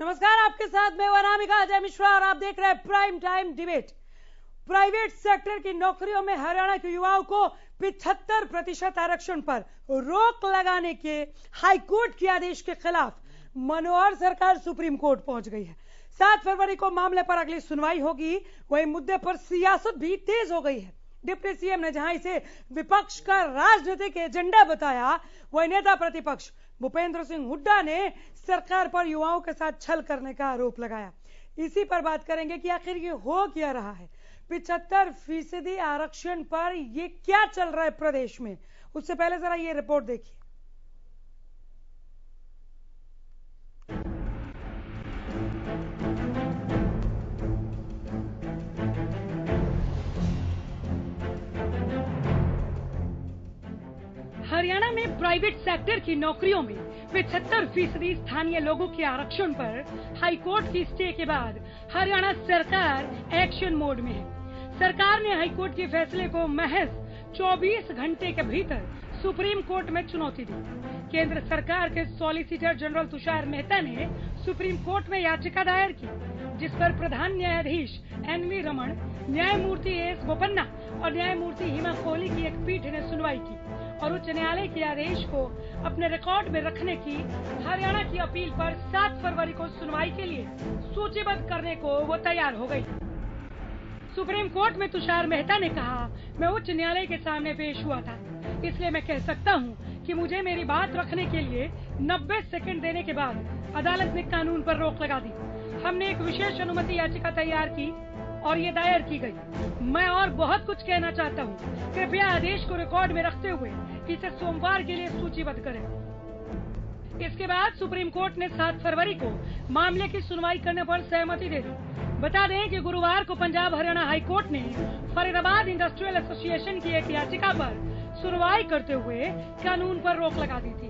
नमस्कार, आपके साथ मैं अनामिका अजय मिश्रा और आप देख रहे हैं prime time debate. Private sector की नौकरियों में हरियाणा के युवाओं को 75% आरक्षण पर रोक लगाने के हाईकोर्ट के आदेश के खिलाफ मनोहर सरकार सुप्रीम कोर्ट पहुंच गई है। 7 फरवरी को मामले पर अगली सुनवाई होगी। वही मुद्दे पर सियासत भी तेज हो गई है। डिप्टी सीएम ने जहां इसे विपक्ष का राजनीतिक एजेंडा बताया, वही नेता प्रतिपक्ष भूपेंद्र सिंह हुड्डा ने सरकार पर युवाओं के साथ छल करने का आरोप लगाया। इसी पर बात करेंगे कि आखिर ये हो क्या रहा है। 75% आरक्षण पर ये क्या चल रहा है प्रदेश में। उससे पहले जरा ये रिपोर्ट देखिए। हरियाणा में प्राइवेट सेक्टर की नौकरियों में 75% स्थानीय लोगों के आरक्षण पर हाईकोर्ट की स्टे के बाद हरियाणा सरकार एक्शन मोड में है। सरकार ने हाईकोर्ट के फैसले को महज 24 घंटे के भीतर सुप्रीम कोर्ट में चुनौती दी। केंद्र सरकार के सॉलिसिटर जनरल तुषार मेहता ने सुप्रीम कोर्ट में याचिका दायर की, जिस पर प्रधान न्यायाधीश NV रमन, न्यायमूर्ति AS बोपन्ना और न्यायमूर्ति हिमा कोहली की एक पीठ ने सुनवाई की और उच्च न्यायालय के आदेश को अपने रिकॉर्ड में रखने की हरियाणा की अपील पर 7 फरवरी को सुनवाई के लिए सूचीबद्ध करने को वो तैयार हो गई। सुप्रीम कोर्ट में तुषार मेहता ने कहा, मैं उच्च न्यायालय के सामने पेश हुआ था, इसलिए मैं कह सकता हूं कि मुझे मेरी बात रखने के लिए 90 सेकंड देने के बाद अदालत ने कानून पर रोक लगा दी। हमने एक विशेष अनुमति याचिका तैयार की और ये दायर की गई। मैं और बहुत कुछ कहना चाहता हूँ। कृपया आदेश को रिकॉर्ड में रखते हुए इसे सोमवार के लिए सूचीबद्ध करें। इसके बाद सुप्रीम कोर्ट ने 7 फरवरी को मामले की सुनवाई करने पर सहमति दे दी। बता दें कि गुरुवार को पंजाब हरियाणा हाईकोर्ट ने फरीदाबाद इंडस्ट्रियल एसोसिएशन की एक याचिका पर सुनवाई करते हुए कानून पर रोक लगा दी थी।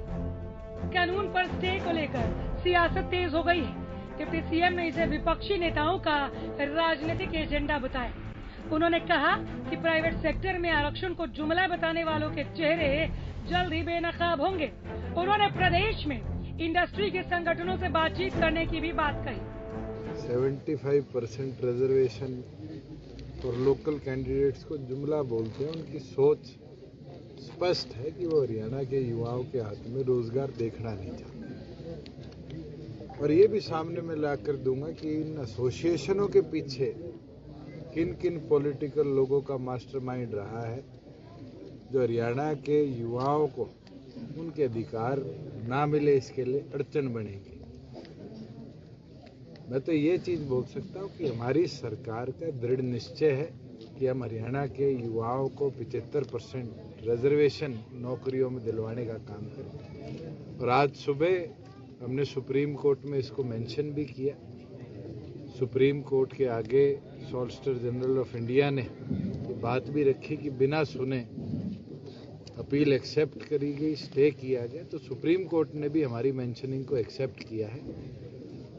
कानून पर स्टे को लेकर सियासत तेज हो गई है। डिप्टी सीएम ने इसे विपक्षी नेताओं का राजनीतिक एजेंडा बताया। उन्होंने कहा कि प्राइवेट सेक्टर में आरक्षण को जुमला बताने वालों के चेहरे जल्द ही बेनकाब होंगे। उन्होंने प्रदेश में इंडस्ट्री के संगठनों से बातचीत करने की भी बात कही। 75% रिजर्वेशन और लोकल कैंडिडेट्स को जुमला बोलते हैं। उनकी सोच स्पष्ट है कि वो हरियाणा के युवाओं के हाथ में रोजगार देखना नहीं चाहते। और ये भी सामने में लाकर दूंगा कि इन एसोसिएशनों के पीछे किन किन पॉलिटिकल लोगों का मास्टरमाइंड रहा है, जो हरियाणा के युवाओं को उनके अधिकार ना मिले इसके लिए अड़चन बनेगी। मैं तो ये चीज बोल सकता हूँ कि हमारी सरकार का दृढ़ निश्चय है कि हम हरियाणा के युवाओं को 75% रिजर्वेशन नौकरियों में दिलवाने का काम करें। और आज सुबह हमने सुप्रीम कोर्ट में इसको मेंशन भी किया। सुप्रीम कोर्ट के आगे सॉलिसिटर जनरल ऑफ इंडिया ने बात भी रखी कि बिना सुने अपील एक्सेप्ट करी गई, स्टे किया गया। तो सुप्रीम कोर्ट ने भी हमारी मेंशनिंग को एक्सेप्ट किया है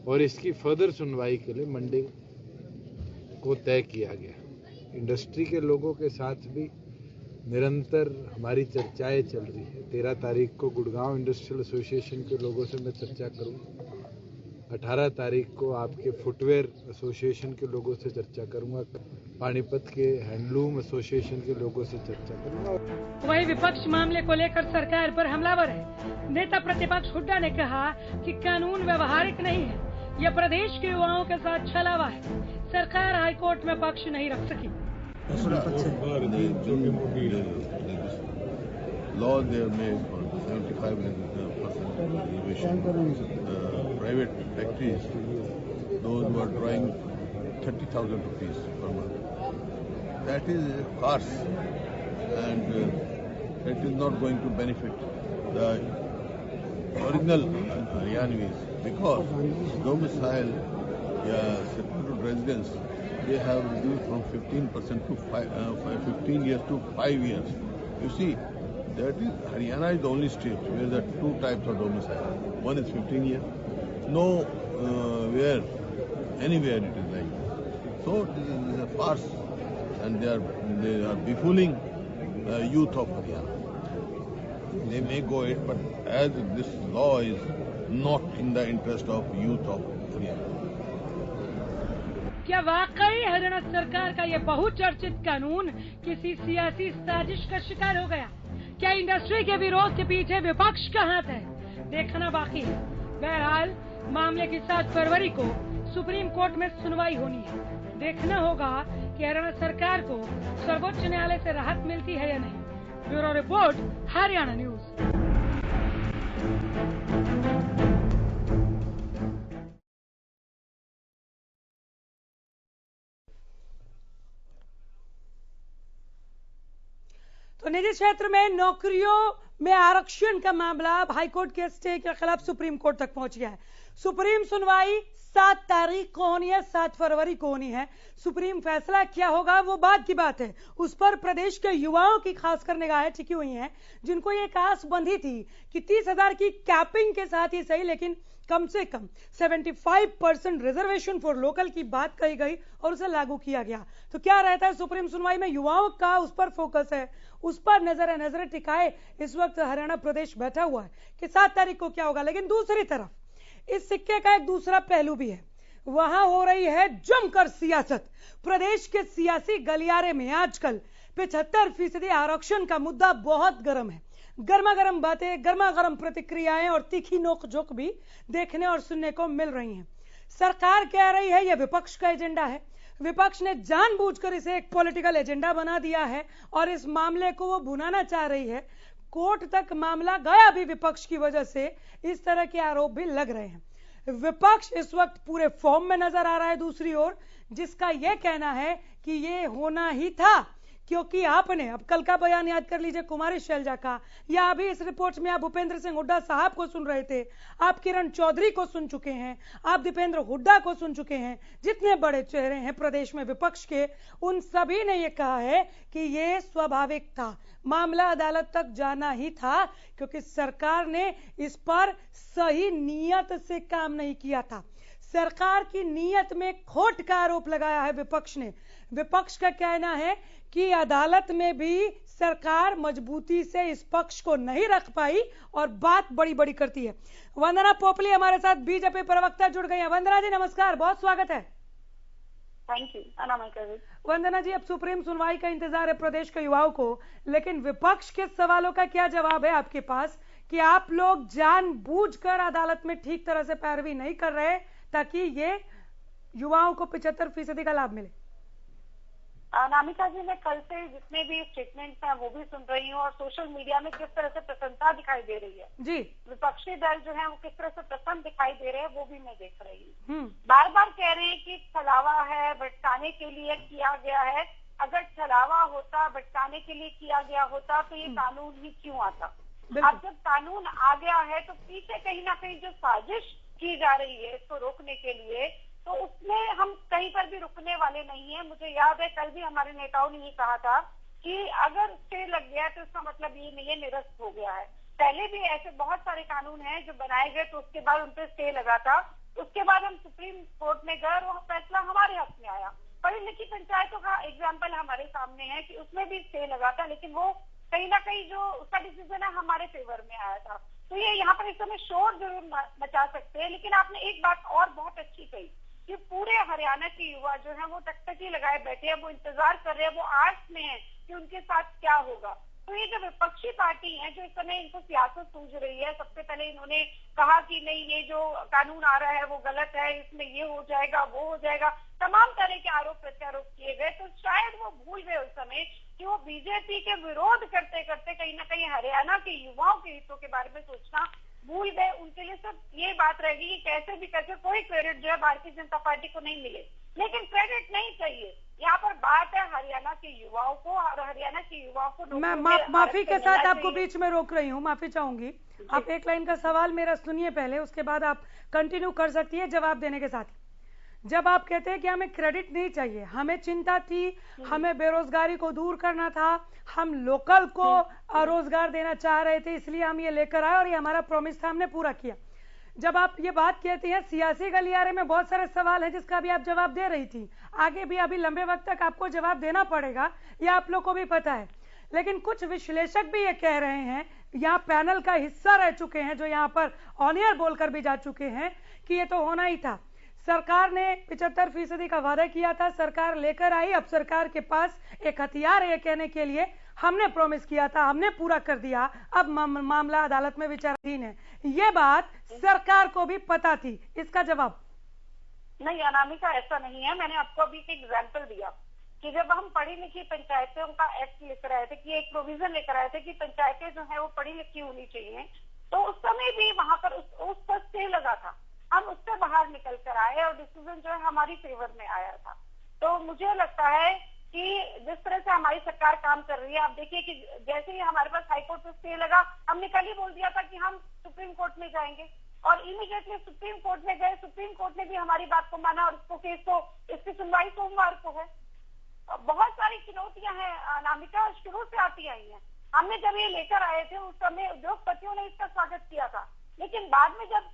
और इसकी फर्दर सुनवाई के लिए मंडे को तय किया गया। इंडस्ट्री के लोगों के साथ भी निरंतर हमारी चर्चाएं चल रही है। 13 तारीख को गुड़गांव इंडस्ट्रियल एसोसिएशन के लोगों से मैं चर्चा करूंगा। 18 तारीख को आपके फुटवेयर एसोसिएशन के लोगों से चर्चा करूंगा। पानीपत के हैंडलूम एसोसिएशन के लोगों से चर्चा करूंगा। वही विपक्ष मामले को लेकर सरकार पर हमलावर है। नेता प्रतिपक्ष हुड्डा ने कहा कि कानून व्यवहारिक नहीं है, यह प्रदेश के युवाओं के साथ छला हुआ है। सरकार हाईकोर्ट में पक्ष नहीं रख सकी। Law they have made for 75% reservation. Private factories, those who are drawing 30,000 rupees per month. That is a farce, and it is not going to benefit the original Haryanvis, because domicile, secluded residence, they have reduced from 15% to 15 years to 5 years. You see, that is, Haryana is the only state where there are 2 types of domicile. One is 15 years. No, anywhere it is like that. So this is a farce, and they are befooling the youth of Haryana. They may go it, but as this law is not in the interest of youth of Haryana. क्या वाकई हरियाणा सरकार का ये बहुचर्चित कानून किसी सियासी साजिश का शिकार हो गया? क्या इंडस्ट्री के विरोध के पीछे विपक्ष का हाथ है? देखना बाकी है। बहरहाल मामले की 7 फरवरी को सुप्रीम कोर्ट में सुनवाई होनी है। देखना होगा कि हरियाणा सरकार को सर्वोच्च न्यायालय से राहत मिलती है या नहीं। Bureau report, Haryana news. तो निजी क्षेत्र में नौकरियों में आरक्षण का मामला हाईकोर्ट के स्टे के खिलाफ सुप्रीम कोर्ट तक पहुंच गया है। सुप्रीम सुनवाई 7 तारीख को होनी है, 7 फरवरी को होनी है। सुप्रीम फैसला क्या होगा वो बाद की बात है। उस पर प्रदेश के युवाओं की खासकर निगाहें टिकी हुई हैं, जिनको ये आस बंधी थी कि 30,000 की कैपिंग के साथ ही सही, लेकिन कम से कम 75% रिजर्वेशन फॉर लोकल की बात कही गई और उसे लागू किया गया। तो क्या रहता है सुप्रीम सुनवाई में, युवाओं का उस पर फोकस है, उस पर नजर टिकाए इस वक्त हरियाणा प्रदेश बैठा हुआ है कि 7 तारीख को क्या होगा। लेकिन दूसरी तरफ इस सिक्के का एक दूसरा पहलू भी है। वहां हो रही है जमकर सियासत। प्रदेश के सियासी गलियारे में आजकल 75% आरक्षण का मुद्दा बहुत गर्म है। गर्मा गर्म बातें, गर्मा गर्म प्रतिक्रियाएं और तीखी नोकझोंक भी देखने और सुनने को मिल रही हैं। सरकार कह रही है यह विपक्ष का एजेंडा है। विपक्ष ने जानबूझकर इसे एक पॉलिटिकल एजेंडा बना दिया है और इस मामले को वो भुनाना चाह रही है। कोर्ट तक मामला गया भी विपक्ष की वजह से, इस तरह के आरोप भी लग रहे हैं। विपक्ष इस वक्त पूरे फॉर्म में नजर आ रहा है दूसरी ओर, जिसका यह कहना है कि ये होना ही था, क्योंकि आपने अब कल का बयान याद कर लीजिए कुमारी शैलजा का, या अभी इस रिपोर्ट में आप भूपेंद्र सिंह हुड्डा साहब को सुन रहे थे, आप किरण चौधरी को सुन चुके हैं, आप दीपेंद्र हुड्डा को सुन चुके हैं। जितने बड़े चेहरे हैं प्रदेश में विपक्ष के, उन सभी ने यह कहा है कि यह स्वाभाविक था, मामला अदालत तक जाना ही था, क्योंकि सरकार ने इस पर सही नीयत से काम नहीं किया था। सरकार की नीयत में खोट का आरोप लगाया है विपक्ष ने। विपक्ष का कहना है कि अदालत में भी सरकार मजबूती से इस पक्ष को नहीं रख पाई और बात बड़ी बड़ी करती है। वंदना पोपली हमारे साथ बीजेपी प्रवक्ता जुड़ गई हैं। वंदना जी नमस्कार, बहुत स्वागत है। Thank you. वंदना जी, अब सुप्रीम सुनवाई का इंतजार है प्रदेश के युवाओं को, लेकिन विपक्ष के सवालों का क्या जवाब है आपके पास कि आप लोग जानबूझकर अदालत में ठीक तरह से पैरवी नहीं कर रहे ताकि ये युवाओं को 75% का लाभ मिले? नामिका जी, मैं कल से जितने भी स्टेटमेंट्स हैं वो भी सुन रही हूँ और सोशल मीडिया में किस तरह से प्रसन्नता दिखाई दे रही है जी, विपक्षी दल जो है वो किस तरह से प्रसन्न दिखाई दे रहे हैं वो भी मैं देख रही हूँ। बार बार कह रहे हैं कि छलावा है, भटकाने के लिए किया गया है। अगर छलावा होता, भटकाने के लिए किया गया होता तो ये कानून ही क्यों आता? अब जब कानून आ गया है तो पीछे कहीं ना कहीं जो साजिश की जा रही है इसको रोकने के लिए, तो उसमें हम कहीं पर भी रुकने वाले नहीं है। मुझे याद है कल भी हमारे नेताओं ने ये कहा था कि अगर स्टे लग गया तो इसका मतलब ये नहीं है निरस्त हो गया है। पहले भी ऐसे बहुत सारे कानून हैं जो बनाए गए तो उसके बाद उन पर स्टे लगा था, उसके बाद हम सुप्रीम कोर्ट में गए और फैसला हमारे हक में आया। पढ़ी लिखी पंचायतों का एग्जाम्पल हमारे सामने है कि उसमें भी स्टे लगा था, लेकिन वो कहीं ना कहीं जो उसका डिसीजन है हमारे फेवर में आया था। तो ये यहाँ पर इस समय शोर जरूर मचा सकते हैं, लेकिन आपने एक बात और बहुत अच्छी कही कि पूरे हरियाणा के युवा जो है वो टकटकी लगाए बैठे हैं, वो इंतजार कर रहे हैं, वो आस में है कि उनके साथ क्या होगा। तो ये जो विपक्षी पार्टी है जो इस समय इनको सियासत सूझ रही है, सबसे पहले इन्होंने कहा कि नहीं ये जो कानून आ रहा है वो गलत है, इसमें ये हो जाएगा वो हो जाएगा, तमाम तरह के आरोप प्रत्यारोप किए गए। तो शायद वो भूल गए उस समय कि वो बीजेपी के विरोध करते करते कहीं ना कहीं हरियाणा के युवाओं के हितों के बारे में सोचना भूल गए। उनके लिए सब ये बात रहेगी कि कैसे भी कैसे कोई क्रेडिट जो है भारतीय जनता पार्टी को नहीं मिले, लेकिन क्रेडिट नहीं चाहिए। यहाँ पर बात है हरियाणा के युवाओं को और हरियाणा के युवाओं को। मैं माफी के साथ आपको बीच में रोक रही हूँ, माफी चाहूंगी। आप एक लाइन का सवाल मेरा सुनिए पहले, उसके बाद आप कंटिन्यू कर सकती है जवाब देने के साथ। जब आप कहते हैं कि हमें क्रेडिट नहीं चाहिए, हमें चिंता थी, हमें बेरोजगारी को दूर करना था, हम लोकल को रोजगार देना चाह रहे थे, इसलिए हम ये लेकर आए और ये हमारा प्रॉमिस था, हमने पूरा किया। जब आप ये बात कहती हैं, सियासी गलियारे में बहुत सारे सवाल है जिसका भी आप जवाब दे रही थी, आगे भी अभी लंबे वक्त तक आपको जवाब देना पड़ेगा, ये आप लोग को भी पता है। लेकिन कुछ विश्लेषक भी ये कह रहे हैं, यहाँ पैनल का हिस्सा रह चुके हैं जो यहाँ पर ऑन एयर बोलकर भी जा चुके हैं कि ये तो होना ही था। सरकार ने 75% का वादा किया था, सरकार लेकर आई। अब सरकार के पास एक हथियार है कहने के लिए हमने प्रॉमिस किया था, हमने पूरा कर दिया, अब मामला अदालत में विचाराधीन है। ये बात सरकार को भी पता थी, इसका जवाब? नहीं अनामिका, ऐसा नहीं है। मैंने आपको अभी एक एग्जाम्पल दिया कि जब हम पढ़ी लिखी पंचायतों का एक्ट लेकर आए थे, कि एक प्रोविजन लेकर आए थे कि पंचायतें जो है वो पढ़ी लिखी होनी चाहिए, तो उस समय भी वहां पर उस पर स्टे लगा था। हम उससे बाहर निकल कर आए और डिसीजन जो है हमारी फेवर में आया था। तो मुझे लगता है कि जिस तरह से हमारी सरकार काम कर रही है, आप देखिए कि जैसे ही हमारे पास हाईकोर्ट में स्टे लगा, हमने कल ही बोल दिया था कि हम सुप्रीम कोर्ट में जाएंगे और इमीडिएटली सुप्रीम कोर्ट में गए। सुप्रीम कोर्ट ने भी हमारी बात को माना और इसकी सुनवाई सोमवार को है। बहुत सारी चुनौतियां हैं अनामिका, शुरू से आती आई हैं। हमने जब ये लेकर आए थे उस समय उद्योगपतियों ने इसका स्वागत किया था, लेकिन बाद में जब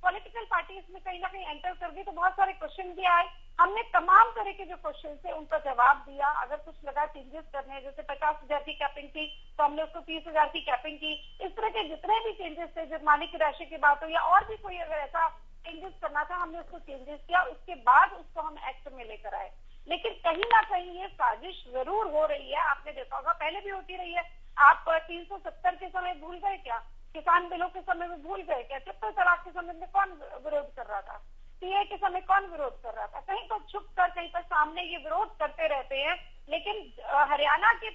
पॉलिटिकल पार्टी इसमें कहीं ना कहीं एंटर कर गई तो बहुत सारे क्वेश्चन भी आए। हमने तमाम तरह के जो क्वेश्चन थे उनका जवाब दिया। अगर कुछ लगा चेंजेस करने, जैसे 50,000 की कैपिंग थी तो हमने उसको 30,000 की कैपिंग की। इस तरह के जितने भी चेंजेस थे, जुर्माने की राशि की बात हो या और भी कोई अगर ऐसा चेंजेस करना था, हमने उसको चेंजेस किया। उसके बाद उसको हम एक्ट में लेकर आए। लेकिन कहीं ना कहीं ये साजिश जरूर हो रही है। आपने देखा होगा, पहले भी होती रही है। आप 370 के समय भूल गए क्या? किसान बिलों के समय में भूल गए क्या? ट्रिपल तलाक के समय में कौन विरोध कर रहा था? सीए के समय कौन विरोध कर रहा था? कहीं पर छुप कर, कहीं पर सामने ये विरोध करते रहते हैं। लेकिन हरियाणा के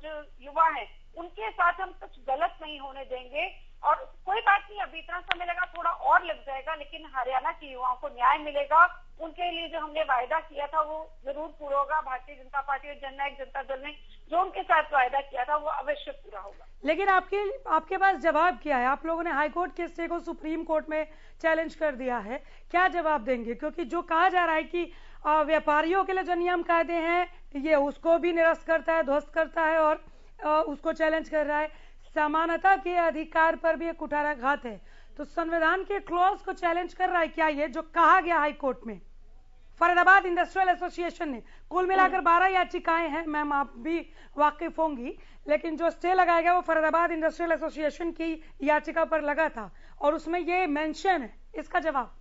जो युवा हैं उनके साथ हम कुछ गलत नहीं होने देंगे। और कोई बात नहीं, अभी इतना समय लगा, थोड़ा और लग जाएगा, लेकिन हरियाणा के युवाओं को न्याय मिलेगा। उनके लिए जो हमने वायदा किया था वो जरूर पूरा होगा। भारतीय जनता पार्टी और जननायक जनता दल ने जो उनके साथ वायदा किया था वो अवश्य पूरा होगा। लेकिन आपके पास जवाब क्या है? आप लोगों ने हाईकोर्ट के स्टे को सुप्रीम कोर्ट में चैलेंज कर दिया है, क्या जवाब देंगे? क्योंकि जो कहा जा रहा है कि व्यापारियों के लिए जो नियम कायदे हैं ये उसको भी निरस्त करता है, ध्वस्त करता है और उसको चैलेंज कर रहा है। समानता के अधिकार पर भी एक कुठाराघात है, तो संविधान के क्लॉज को चैलेंज कर रहा है क्या ये जो कहा गया हाई कोर्ट में? फरीदाबाद इंडस्ट्रियल एसोसिएशन ने, कुल मिलाकर 12 याचिकाएं हैं, मैम आप भी वाकिफ होंगी, लेकिन जो स्टे लगाया गया वो फरीदाबाद इंडस्ट्रियल एसोसिएशन की याचिका पर लगा था और उसमें ये मेंशन है। इसका जवाब?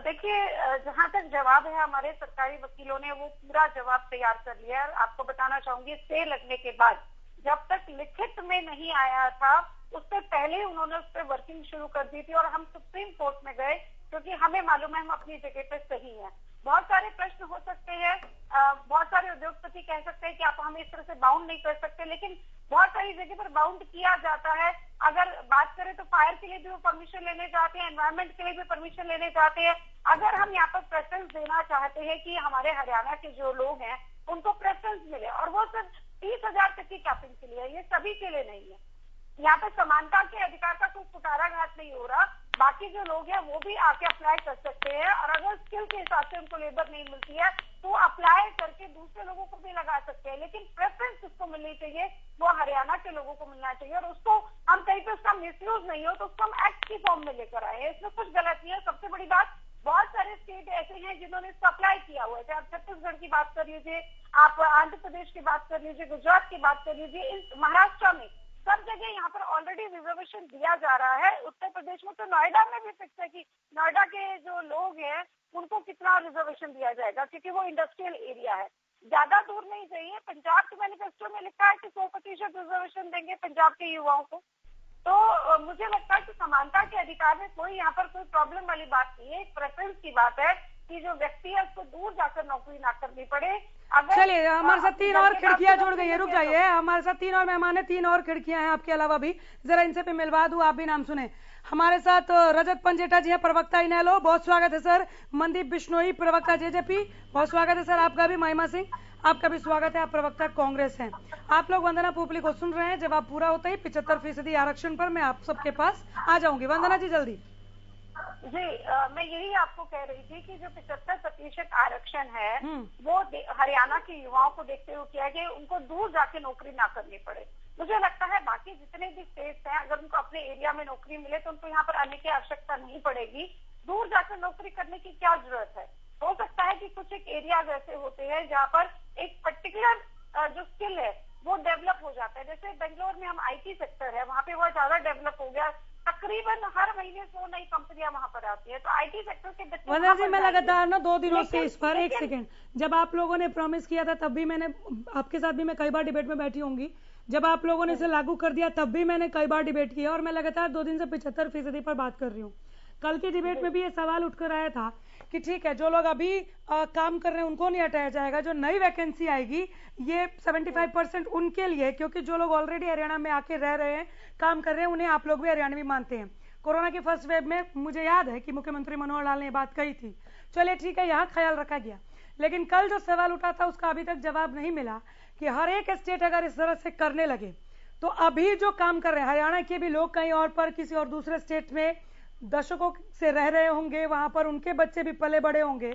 देखिए, जहां तक जवाब है, हमारे सरकारी वकीलों ने वो पूरा जवाब तैयार कर लिया है। आपको बताना चाहूंगी, स्टे लगने के बाद जब तक लिखित में नहीं आया था उससे पहले उन्होंने उस पर वर्किंग शुरू कर दी थी और हम सुप्रीम कोर्ट में गए क्योंकि हमें मालूम है हम अपनी जगह पे सही हैं। बहुत सारे प्रश्न हो सकते हैं, बहुत सारे उद्योगपति कह सकते हैं कि आप हमें इस तरह से बाउंड नहीं कर सकते, लेकिन बहुत सारी जगह पर बाउंड किया जाता है। अगर बात करें तो फायर के लिए भी वो परमिशन लेने जाते हैं, एनवायरमेंट के लिए भी परमिशन लेने जाते हैं। अगर हम यहाँ पर प्रेफरेंस देना चाहते हैं कि हमारे हरियाणा के जो लोग हैं उनको प्रेफरेंस मिले, और वो सिर्फ 30,000 तक की कैपिंग के लिए, ये सभी के लिए नहीं है। यहाँ पे समानता के अधिकार का कोई कुठाराघात नहीं हो रहा। बाकी जो लोग हैं वो भी आके अप्लाई कर सकते हैं और अगर स्किल के हिसाब से उनको लेबर नहीं मिलती है तो अप्लाई करके दूसरे लोगों को भी लगा सकते हैं। लेकिन प्रेफरेंस जिसको मिलनी चाहिए वो हरियाणा के लोगों को मिलना चाहिए और उसको हम कहीं पे उसका मिसयूज नहीं हो तो उसको हम एक्ट की फॉर्म में लेकर आए हैं। इसमें कुछ गलत नहीं है। सबसे बड़ी बात, बहुत सारे स्टेट ऐसे हैं जिन्होंने इसको अप्लाई किया हुआ है। आप छत्तीसगढ़ की बात कर लीजिए, आप आंध्र प्रदेश की बात कर लीजिए, गुजरात की बात कर लीजिए, महाराष्ट्र में सब जगह यहाँ पर ऑलरेडी रिजर्वेशन दिया जा रहा है। उत्तर प्रदेश में तो नोएडा में भी फिक्स है कि नोएडा के जो लोग हैं उनको कितना रिजर्वेशन दिया जाएगा क्योंकि वो इंडस्ट्रियल एरिया है। ज्यादा दूर नहीं चाहिए, पंजाब के मैनिफेस्टो में लिखा है कि 100% रिजर्वेशन देंगे पंजाब के युवाओं को। तो मुझे लगता है कि समानता के अधिकार में कोई यहाँ पर कोई प्रॉब्लम वाली बात नहीं है। एक प्रेफरेंस की बात है कि जो व्यक्ति है उसको दूर जाकर नौकरी ना करनी पड़े। चलिए, हमारे साथ 3 और खिड़कियां जुड़ गई है, रुक जाइए। हमारे साथ 3 और मेहमान है, 3 और खिड़कियां हैं आपके अलावा भी, जरा इनसे भी मिलवा दूं, आप भी नाम सुने। हमारे साथ रजत पंजेटा जी हैं, प्रवक्ता इनेलो, बहुत स्वागत है सर। मनदीप बिश्नोई, प्रवक्ता जेजेपी, बहुत स्वागत है सर आपका भी। महिमा सिंह, आपका भी स्वागत है, आप प्रवक्ता कांग्रेस हैं। आप लोग वंदना पोपली को सुन रहे हैं। जवाब पूरा होता ही 75% आरक्षण पर मैं आप सबके पास आ जाऊंगी। वंदना जी जल्दी। जी, मैं यही आपको कह रही थी कि जो 75% आरक्षण है वो हरियाणा के युवाओं को देखते हुए किया कि उनको दूर जाके नौकरी ना करनी पड़े। मुझे लगता है बाकी जितने भी स्टेट्स हैं अगर उनको अपने एरिया में नौकरी मिले तो उनको यहाँ पर आने की आवश्यकता नहीं पड़ेगी। दूर जाकर नौकरी करने की क्या जरूरत है? हो सकता है कि कुछ एक एरिया ऐसे होते हैं जहाँ पर एक पर्टिकुलर जो स्किल है वो डेवलप हो जाता है। जैसे बेंगलोर में हम IT सेक्टर है, वहाँ पे बहुत ज्यादा डेवलप हो गया, तकरीबन हर महीने 100 नई कंपनियां वहां पर आती है, तो आईटी सेक्टर के बच्चे वंदना जी, मैं लगातार ना 2 दिनों से इस पर, एक लेकिन- सेकेंड, जब आप लोगों ने प्रॉमिस किया था तब भी मैंने आपके साथ भी मैं कई बार डिबेट में बैठी होंगी, जब आप लोगों ने इसे लागू कर दिया तब भी मैंने कई बार डिबेट किया, और मैं लगातार 2 दिन से 75% पर बात कर रही हूँ। कल की डिबेट में भी ये सवाल उठकर आया था कि ठीक है, जो लोग अभी काम कर रहे हैं उनको नहीं हटाया जाएगा, जो नई वैकेंसी आएगी ये 75% उनके लिए, क्योंकि जो लोग ऑलरेडी हरियाणा में आके रह रहे हैं, काम कर रहे हैं, उन्हें आप लोग भी हरियाणवी मानते हैं। कोरोना की फर्स्ट वेव में मुझे याद है कि मुख्यमंत्री मनोहर लाल ने बात कही थी, चलिए ठीक है, यहाँ ख्याल रखा गया। लेकिन कल जो सवाल उठा था उसका अभी तक जवाब नहीं मिला कि हर एक स्टेट अगर इस तरह से करने लगे तो अभी जो काम कर रहे हैं हरियाणा के भी लोग कहीं और पर किसी और दूसरे स्टेट में दशकों से रह रहे होंगे, वहां पर उनके बच्चे भी पले बड़े होंगे,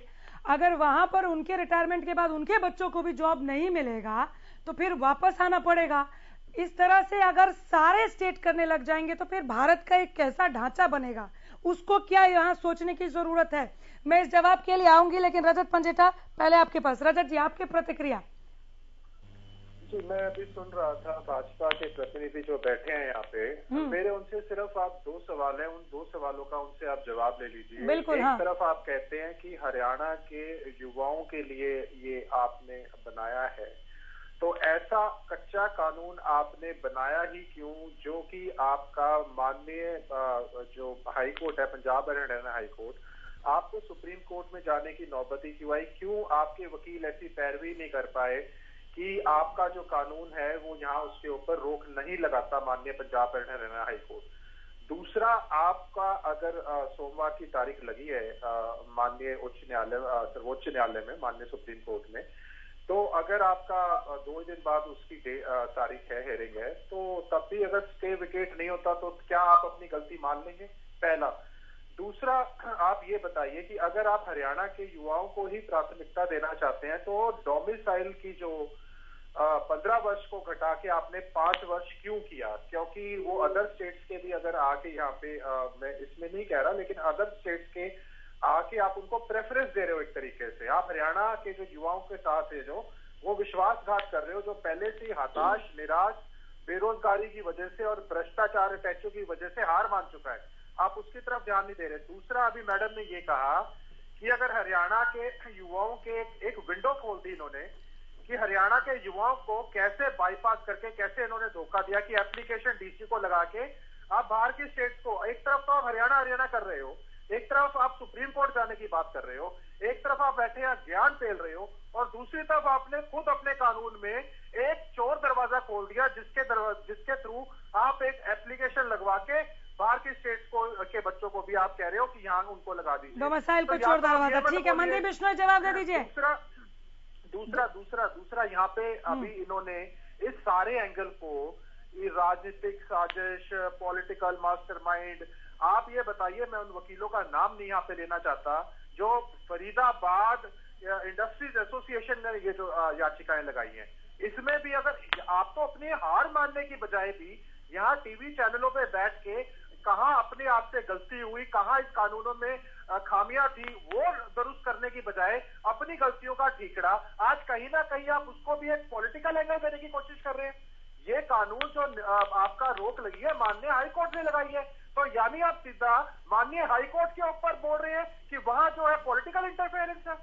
अगर वहां पर उनके रिटायरमेंट के बाद उनके बच्चों को भी जॉब नहीं मिलेगा तो फिर वापस आना पड़ेगा। इस तरह से अगर सारे स्टेट करने लग जाएंगे तो फिर भारत का एक कैसा ढांचा बनेगा, उसको क्या यहाँ सोचने की जरूरत है। मैं इस जवाब के लिए आऊंगी, लेकिन रजत पंजेटा पहले आपके पास। रजत जी, आपकी प्रतिक्रिया। जी, मैं अभी सुन रहा था भाजपा के प्रतिनिधि जो बैठे हैं यहाँ पे, मेरे उनसे सिर्फ आप 2 सवाल हैं, उन 2 सवालों का उनसे आप जवाब ले लीजिए। बिल्कुल, एक हाँ। तरफ आप कहते हैं कि हरियाणा के युवाओं के लिए ये आपने बनाया है, तो ऐसा कच्चा कानून आपने बनाया ही क्यों, जो कि आपका माननीय जो हाई कोर्ट है, Punjab and Haryana high court, आपको सुप्रीम कोर्ट में जाने की नौबत ही क्यों आई? क्यों आपके वकील ऐसी पैरवी नहीं कर पाए कि आपका जो कानून है वो यहाँ उसके ऊपर रोक नहीं लगाता माननीय Punjab and Haryana high court? दूसरा, आपका अगर सोमवार की तारीख लगी है माननीय उच्च न्यायालय, सर्वोच्च न्यायालय में, माननीय सुप्रीम कोर्ट में, तो अगर आपका 2 दिन बाद उसकी तारीख है, हेयरिंग है, तो तब भी अगर स्टे विकेट नहीं होता तो क्या आप अपनी गलती मान लेंगे? पहला। दूसरा, आप ये बताइए कि अगर आप हरियाणा के युवाओं को ही प्राथमिकता देना चाहते हैं तो डोमिसाइल की जो 15 वर्ष को घटा के आपने 5 वर्ष क्यों किया? क्योंकि वो अदर स्टेट्स के भी अगर आके यहाँ पे मैं इसमें नहीं कह रहा, लेकिन अदर स्टेट्स के आके आप उनको प्रेफरेंस दे रहे हो एक तरीके से। आप हरियाणा के जो युवाओं के साथ है जो वो विश्वासघात कर रहे हो, जो पहले से हताश, निराश, बेरोजगारी की वजह से और भ्रष्टाचार टैक्सों की वजह से हार मान चुका है, आप उसकी तरफ ध्यान नहीं दे रहे। दूसरा, अभी मैडम ने ये कहा कि अगर हरियाणा के युवाओं के एक विंडो खोल दी इन्होंने कि हरियाणा के युवाओं को कैसे बाईपास करके कैसे इन्होंने धोखा दिया कि एप्लीकेशन डीसी को लगा के आप बाहर की स्टेट्स को, एक तरफ तो आप हरियाणा कर रहे हो, एक तरफ आप सुप्रीम कोर्ट जाने की बात कर रहे हो, एक तरफ आप बैठे यहाँ ज्ञान पेल रहे हो, और दूसरी तरफ आपने खुद अपने कानून में एक चोर दरवाजा खोल दिया जिसके थ्रू आप एक एप्लीकेशन लगवा के बाहर की स्टेट्स को के बच्चों को भी आप कह रहे हो कि यहाँ उनको लगा दीजिए। डोमिसाइल को चोर दरवाजा, ठीक है। मनदीप बिश्नोई, जवाब दे दीजिए। दूसरा यहाँ पे अभी इन्होंने इस सारे एंगल को राजनीतिक साजिश, पॉलिटिकल मास्टरमाइंड, आप ये बताइए, मैं उन वकीलों का नाम नहीं यहाँ पे लेना चाहता जो फरीदाबाद इंडस्ट्रीज एसोसिएशन ने ये जो याचिकाएं लगाई हैं, इसमें भी अगर आपको अपनी हार मानने की बजाय भी यहाँ टीवी चैनलों पे बैठ के कहाँ अपने आप से गलती हुई, कहाँ इस कानूनों में खामियां थी, वो दुरुस्त करने की बजाय अपनी गलतियों का ठीकरा आज कहीं ना कहीं आप उसको भी एक पॉलिटिकल एंगल देने की कोशिश कर रहे हैं। ये कानून जो आपका रोक लगी है माननीय हाई कोर्ट ने लगाई है, तो यानी आप सीधा माननीय हाई कोर्ट के ऊपर बोल रहे हैं कि वहां जो है पॉलिटिकल इंटरफेरेंस है।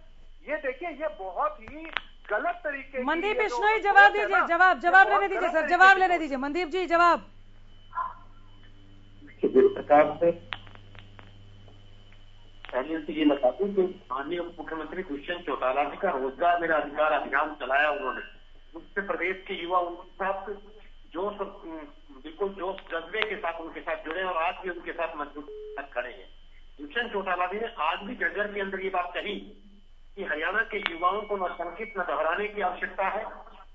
ये देखिए, ये बहुत ही गलत तरीके। मनदीप बिश्नोई, जवाब दीजिए। जवाब लेने दीजिए सर, जवाब लेने दीजिए। मनदीप जी, जवाब। सरकार से पहले से ये बता दूं कि माननीय उप मुख्यमंत्री दुष्यंत चौटाला जी का रोजगार मेरा अधिकार अभियान चलाया उन्होंने, उससे प्रदेश के युवा उनके साथ जोश, बिल्कुल जोश जज्बे के साथ उनके साथ जुड़े और आज भी उनके साथ मजबूत खड़े हैं। दुष्यंत चौटाला जी ने आज भी जर्जर के अंदर ये बात कही कि हरियाणा के युवाओं को न संकित न दोहराने की आवश्यकता है,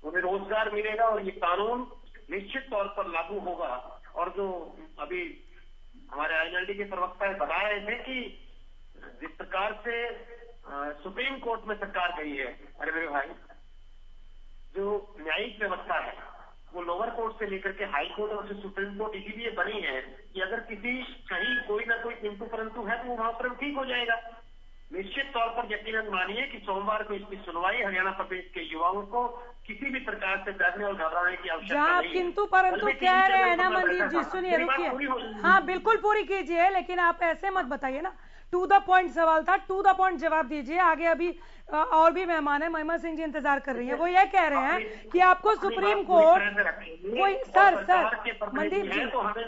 उन्हें रोजगार मिलेगा और ये कानून निश्चित तौर पर लागू होगा। और जो अभी हमारे आईएनएलडी के प्रवक्ता बता रहे थे कि जिस प्रकार से सुप्रीम कोर्ट में सरकार गई है, अरे मेरे भाई, जो न्यायिक व्यवस्था है वो लोअर कोर्ट से लेकर के हाई कोर्ट और सुप्रीम कोर्ट इसीलिए बनी है कि अगर किसी कहीं कोई ना कोई किंतु परंतु है तो वो वहां पर ठीक हो जाएगा। निश्चित तौर पर यकीनन मानिए कि सोमवार को इसकी सुनवाई हरियाणा प्रदेश के युवाओं को किसी भी प्रकार से डरने और घबराने की आवश्यकता नहीं है। किंतु परंतु कह रहे हैं ना मनदीप जी, सुनिए रुकिए, हाँ बिल्कुल पूरी कीजिए, लेकिन आप ऐसे मत बताइए ना, टू द पॉइंट सवाल था, टू द पॉइंट जवाब दीजिए। आगे अभी और भी मेहमान है, महिमा सिंह जी इंतजार कर रही हैं, वो ये कह रहे हैं कि आपको सुप्रीम कोर्ट कोई सर मनदीप जी तो हमें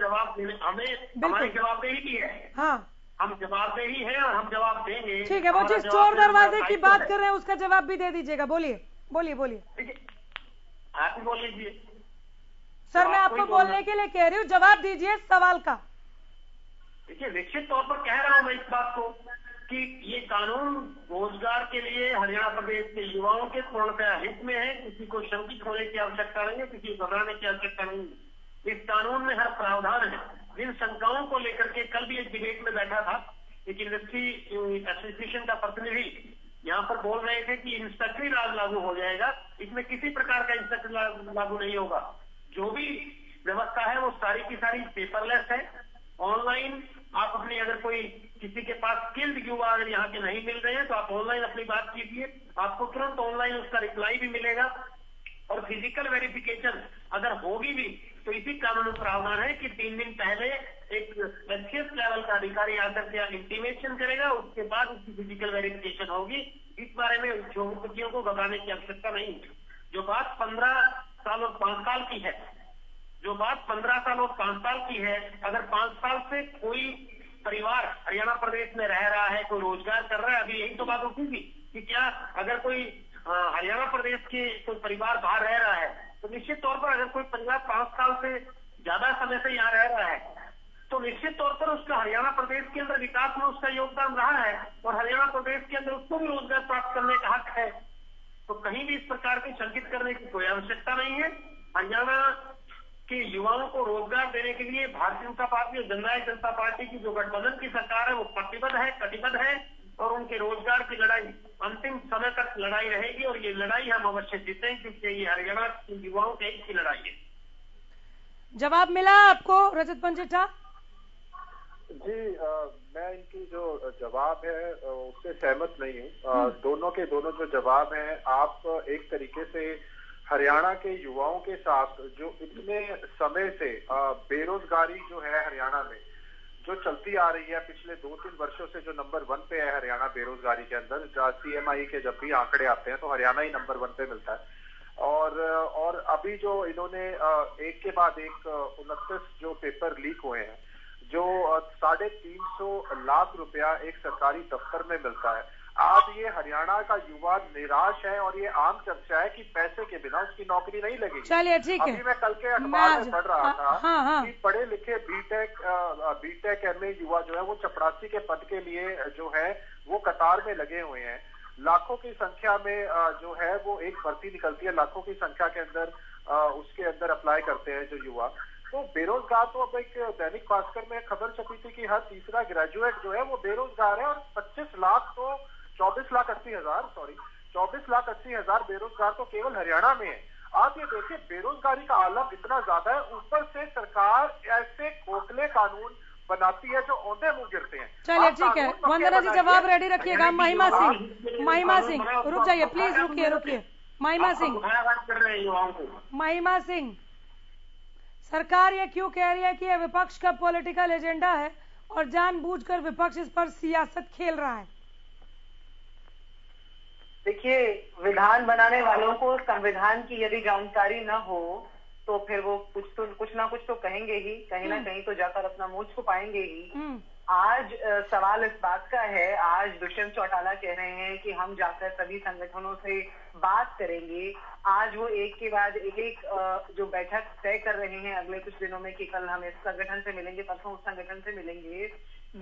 जवाबदेही की है, हाँ हम जवाबदेही हैं और हम जवाब देंगे। ठीक है, वो जिस चोर दरवाजे की बात कर रहे हैं उसका जवाब भी दे दीजिएगा। बोलिए बोलिए बोलिए, आप ही बोल लीजिए सर। मैं आपको बोलने के लिए कह रही हूँ, जवाब दीजिए सवाल का। देखिए, निश्चित तौर पर कह रहा हूं मैं इस बात को कि ये कानून रोजगार के लिए हरियाणा प्रदेश के युवाओं के पूर्णतः हित में है। किसी को शंकित होने की आवश्यकता नहीं है, किसी को घबराने की आवश्यकता नहीं है। इस कानून में हर प्रावधान है। जिन शंकाओं को लेकर के कल भी एक डिबेट में बैठा था, एक इंडस्ट्री एसोसिएशन का प्रतिनिधि यहाँ पर बोल रहे थे कि इंस्पेक्टरी राज लागू हो जाएगा। इसमें किसी प्रकार का इंस्पेक्टरी लागू नहीं होगा। जो भी व्यवस्था है वो सारी की सारी पेपरलेस है, ऑनलाइन। आप अपनी अगर कोई किसी के पास स्किल्ड युवा अगर यहाँ के नहीं मिल रहे हैं तो आप ऑनलाइन अपनी बात कीजिए, आपको तुरंत ऑनलाइन उसका रिप्लाई भी मिलेगा। और फिजिकल वेरिफिकेशन अगर होगी भी तो इसी कानून में प्रावधान है कि 3 दिन पहले एक एचएस लेवल का अधिकारी आकर के इंटीमेशन करेगा, उसके बाद उसकी फिजिकल वेरिफिकेशन होगी। इस बारे में युवतियों को घबराने की आवश्यकता नहीं है। जो बात 15 साल और 5 साल की है, जो बात 15 साल और 5 साल की है, अगर 5 साल से कोई परिवार हरियाणा प्रदेश में रह रहा है, कोई रोजगार कर रहा है, अभी यही तो बात उठी थी कि क्या अगर कोई हरियाणा प्रदेश के कोई परिवार बाहर रह रहा है तो निश्चित तौर पर अगर कोई परिवार 5 साल से ज्यादा समय से यहाँ रह रहा है तो निश्चित तौर पर उसका हरियाणा प्रदेश के अंदर विकास में उसका योगदान रहा है और हरियाणा प्रदेश के अंदर उसको भी रोजगार प्राप्त करने का हक है। तो कहीं भी इस प्रकार की शंकित करने की कोई आवश्यकता नहीं है। हरियाणा के युवाओं को रोजगार देने के लिए भारतीय जनता पार्टी और जननायक जनता पार्टी की जो गठबंधन की सरकार है वो प्रतिबद्ध है, कटिबद्ध है और उनके रोजगार की लड़ाई अंतिम समय तक लड़ाई रहेगी और ये लड़ाई हम अवश्य जीतेंगे क्योंकि ये हरियाणा के युवाओं के एक की लड़ाई है। जवाब मिला आपको रजत पंजेठा जी? मैं इनकी जो जवाब है उससे सहमत नहीं हूँ। दोनों के दोनों जो जवाब हैं, आप एक तरीके से हरियाणा के युवाओं के साथ जो इतने समय से बेरोजगारी जो है हरियाणा में जो चलती आ रही है पिछले 2-3 वर्षों से, जो नंबर 1 पे है हरियाणा बेरोजगारी के अंदर। CMI के जब भी आंकड़े आते हैं तो हरियाणा ही नंबर 1 पे मिलता है। और अभी जो इन्होंने एक के बाद एक 29 जो पेपर लीक हुए हैं, जो 350 लाख रुपया एक सरकारी दफ्तर में मिलता है। आज ये हरियाणा का युवा निराश है और ये आम चर्चा है कि पैसे के बिना उसकी नौकरी नहीं लगेगी। चलिए ठीक है। अभी मैं कल के अखबार में पढ़ रहा था कि पढ़े लिखे बीटेक MA युवा जो है वो चपरासी के पद के लिए जो है वो कतार में लगे हुए हैं। लाखों की संख्या में जो है वो एक भर्ती निकलती है, लाखों की संख्या के अंदर उसके अंदर अप्लाई करते हैं जो युवा। तो बेरोजगार, तो अब एक दैनिक भास्कर में खबर छपी थी कि हर तीसरा ग्रेजुएट जो है वो बेरोजगार है और 24 लाख 80 हजार बेरोजगार तो केवल हरियाणा में है। आप ये देखिए, बेरोजगारी का आलम इतना ज्यादा है, ऊपर से सरकार ऐसे खोखले कानून बनाती है जो औंधे मुंह गिरते हैं। चलिए ठीक है, वंदना जी जवाब रेडी रखिएगा। महिमा सिंह रुक जाइए प्लीज, रुकिए। महिमा सिंह, सरकार ये क्यों कह रही है कि यह विपक्ष का पॉलिटिकल एजेंडा है और जानबूझकर विपक्ष इस पर सियासत खेल रहा है? देखिए, विधान बनाने वालों को संविधान की यदि जानकारी न हो तो फिर वो कुछ ना कुछ तो कहेंगे ही, कहीं ना कहीं तो जाकर अपना मोर्च को पाएंगे ही। आज सवाल इस बात का है, आज दुष्यंत चौटाला कह रहे हैं कि हम जाकर सभी संगठनों से बात करेंगे। आज वो एक के बाद एक जो बैठक तय कर रहे हैं अगले कुछ दिनों में कि कल हम इस संगठन से मिलेंगे, परसों उस संगठन से मिलेंगे।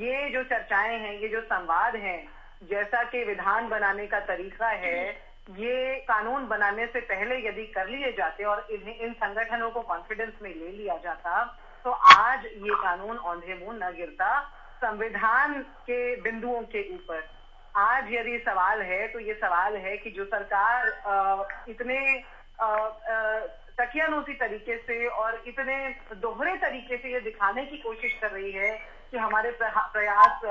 ये जो चर्चाएं हैं, ये जो संवाद हैं, जैसा कि विधान बनाने का तरीका है, ये कानून बनाने से पहले यदि कर लिए जाते और इन संगठनों को कॉन्फिडेंस में ले लिया जाता तो आज ये कानून औंधे मुंह न गिरता संविधान के बिंदुओं के ऊपर। आज यदि सवाल है तो ये सवाल है कि जो सरकार इतने तकियानूसी तरीके से और इतने दोहरे तरीके से ये दिखाने की कोशिश कर रही है कि हमारे प्रयास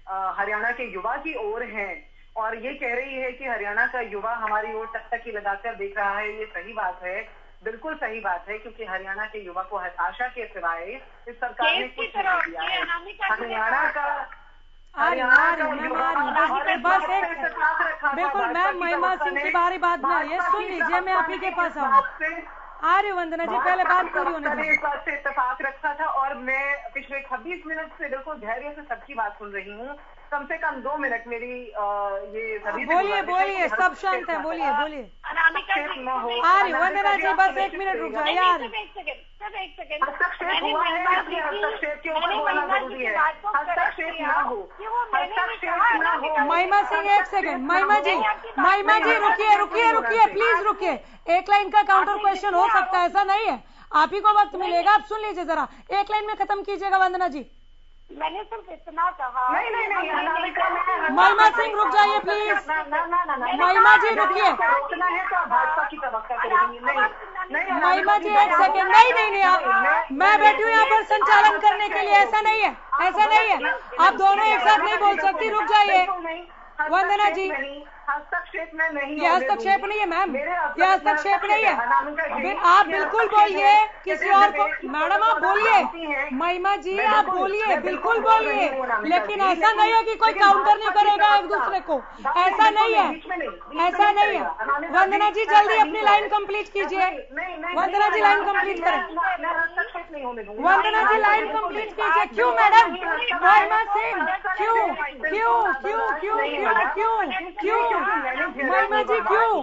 हरियाणा के युवा की ओर हैं और ये कह रही है कि हरियाणा का युवा हमारी ओर टकटकी लगाकर देख रहा है, ये सही बात है, बिल्कुल सही बात है, क्योंकि हरियाणा के युवा को हताशा के सिवाय इस सरकार ने कुछ नहीं दिया है। हरियाणा का बिल्कुल मैम, महिमा सिंह की बारी बाद में ये सुन लीजिए, मैं आप ही के पास आऊँ। आ रही वंदना जी, पहले बात पूरी होने दीजिए। इस बात से इत्तेफाक रखा था और मैं पिछले 26 मिनट से बिल्कुल धैर्य से सबकी बात सुन रही हूँ। कम से कम 2 मिनट मेरी ये बोलिए, सब शांत है, बोलिए। आ रही वंदना जी, बस 1 मिनट रुक जाओ यार। एक सेकंड हस्तक्षेप हुआ है, हस्तक्षेप के ऊपर बोलना जरूरी है, हस्तक्षेप ना हो, हस्तक्षेप ना हो। महिमा सिंह 1 सेकंड, महिमा जी रुकिए, प्लीज रुकिए। एक लाइन का काउंटर क्वेश्चन हो सकता है, ऐसा नहीं है, आप ही को वक्त मिलेगा, आप सुन लीजिए जरा, एक लाइन में खत्म कीजिएगा वंदना जी। मैंने सिर्फ इतना कहा। नहीं, महिमा सिंह रुक जाइए प्लीज। महिमा जी रुकिए। भाजपा की प्रवक्ता करेंगी। नहीं महिमा जी 1 सेकंड। नहीं, आप, मैं बैठी हूँ यहाँ पर संचालन करने के लिए, ऐसा नहीं है, आप दोनों एक साथ नहीं बोल सकती, रुक जाइए वंदना जी। हस्तक्षेप में नहीं, ये हस्तक्षेप नहीं है मैम, ये हस्तक्षेप नहीं है। आप बिल्कुल बोलिए, किसी और को, मैडम आप बोलिए, महिमा जी आप बोलिए, बिल्कुल बोलिए, लेकिन ऐसा नहीं है कि कोई काउंटर नहीं करेगा एक दूसरे को, ऐसा नहीं है। वंदना जी जल्दी अपनी लाइन कंप्लीट कीजिए। वंदना जी लाइन कंप्लीट करें। वंदना जी लाइन कंप्लीट कीजिए। क्यों मैडम? महिमा सिंह क्यों? महिमा जी क्यों?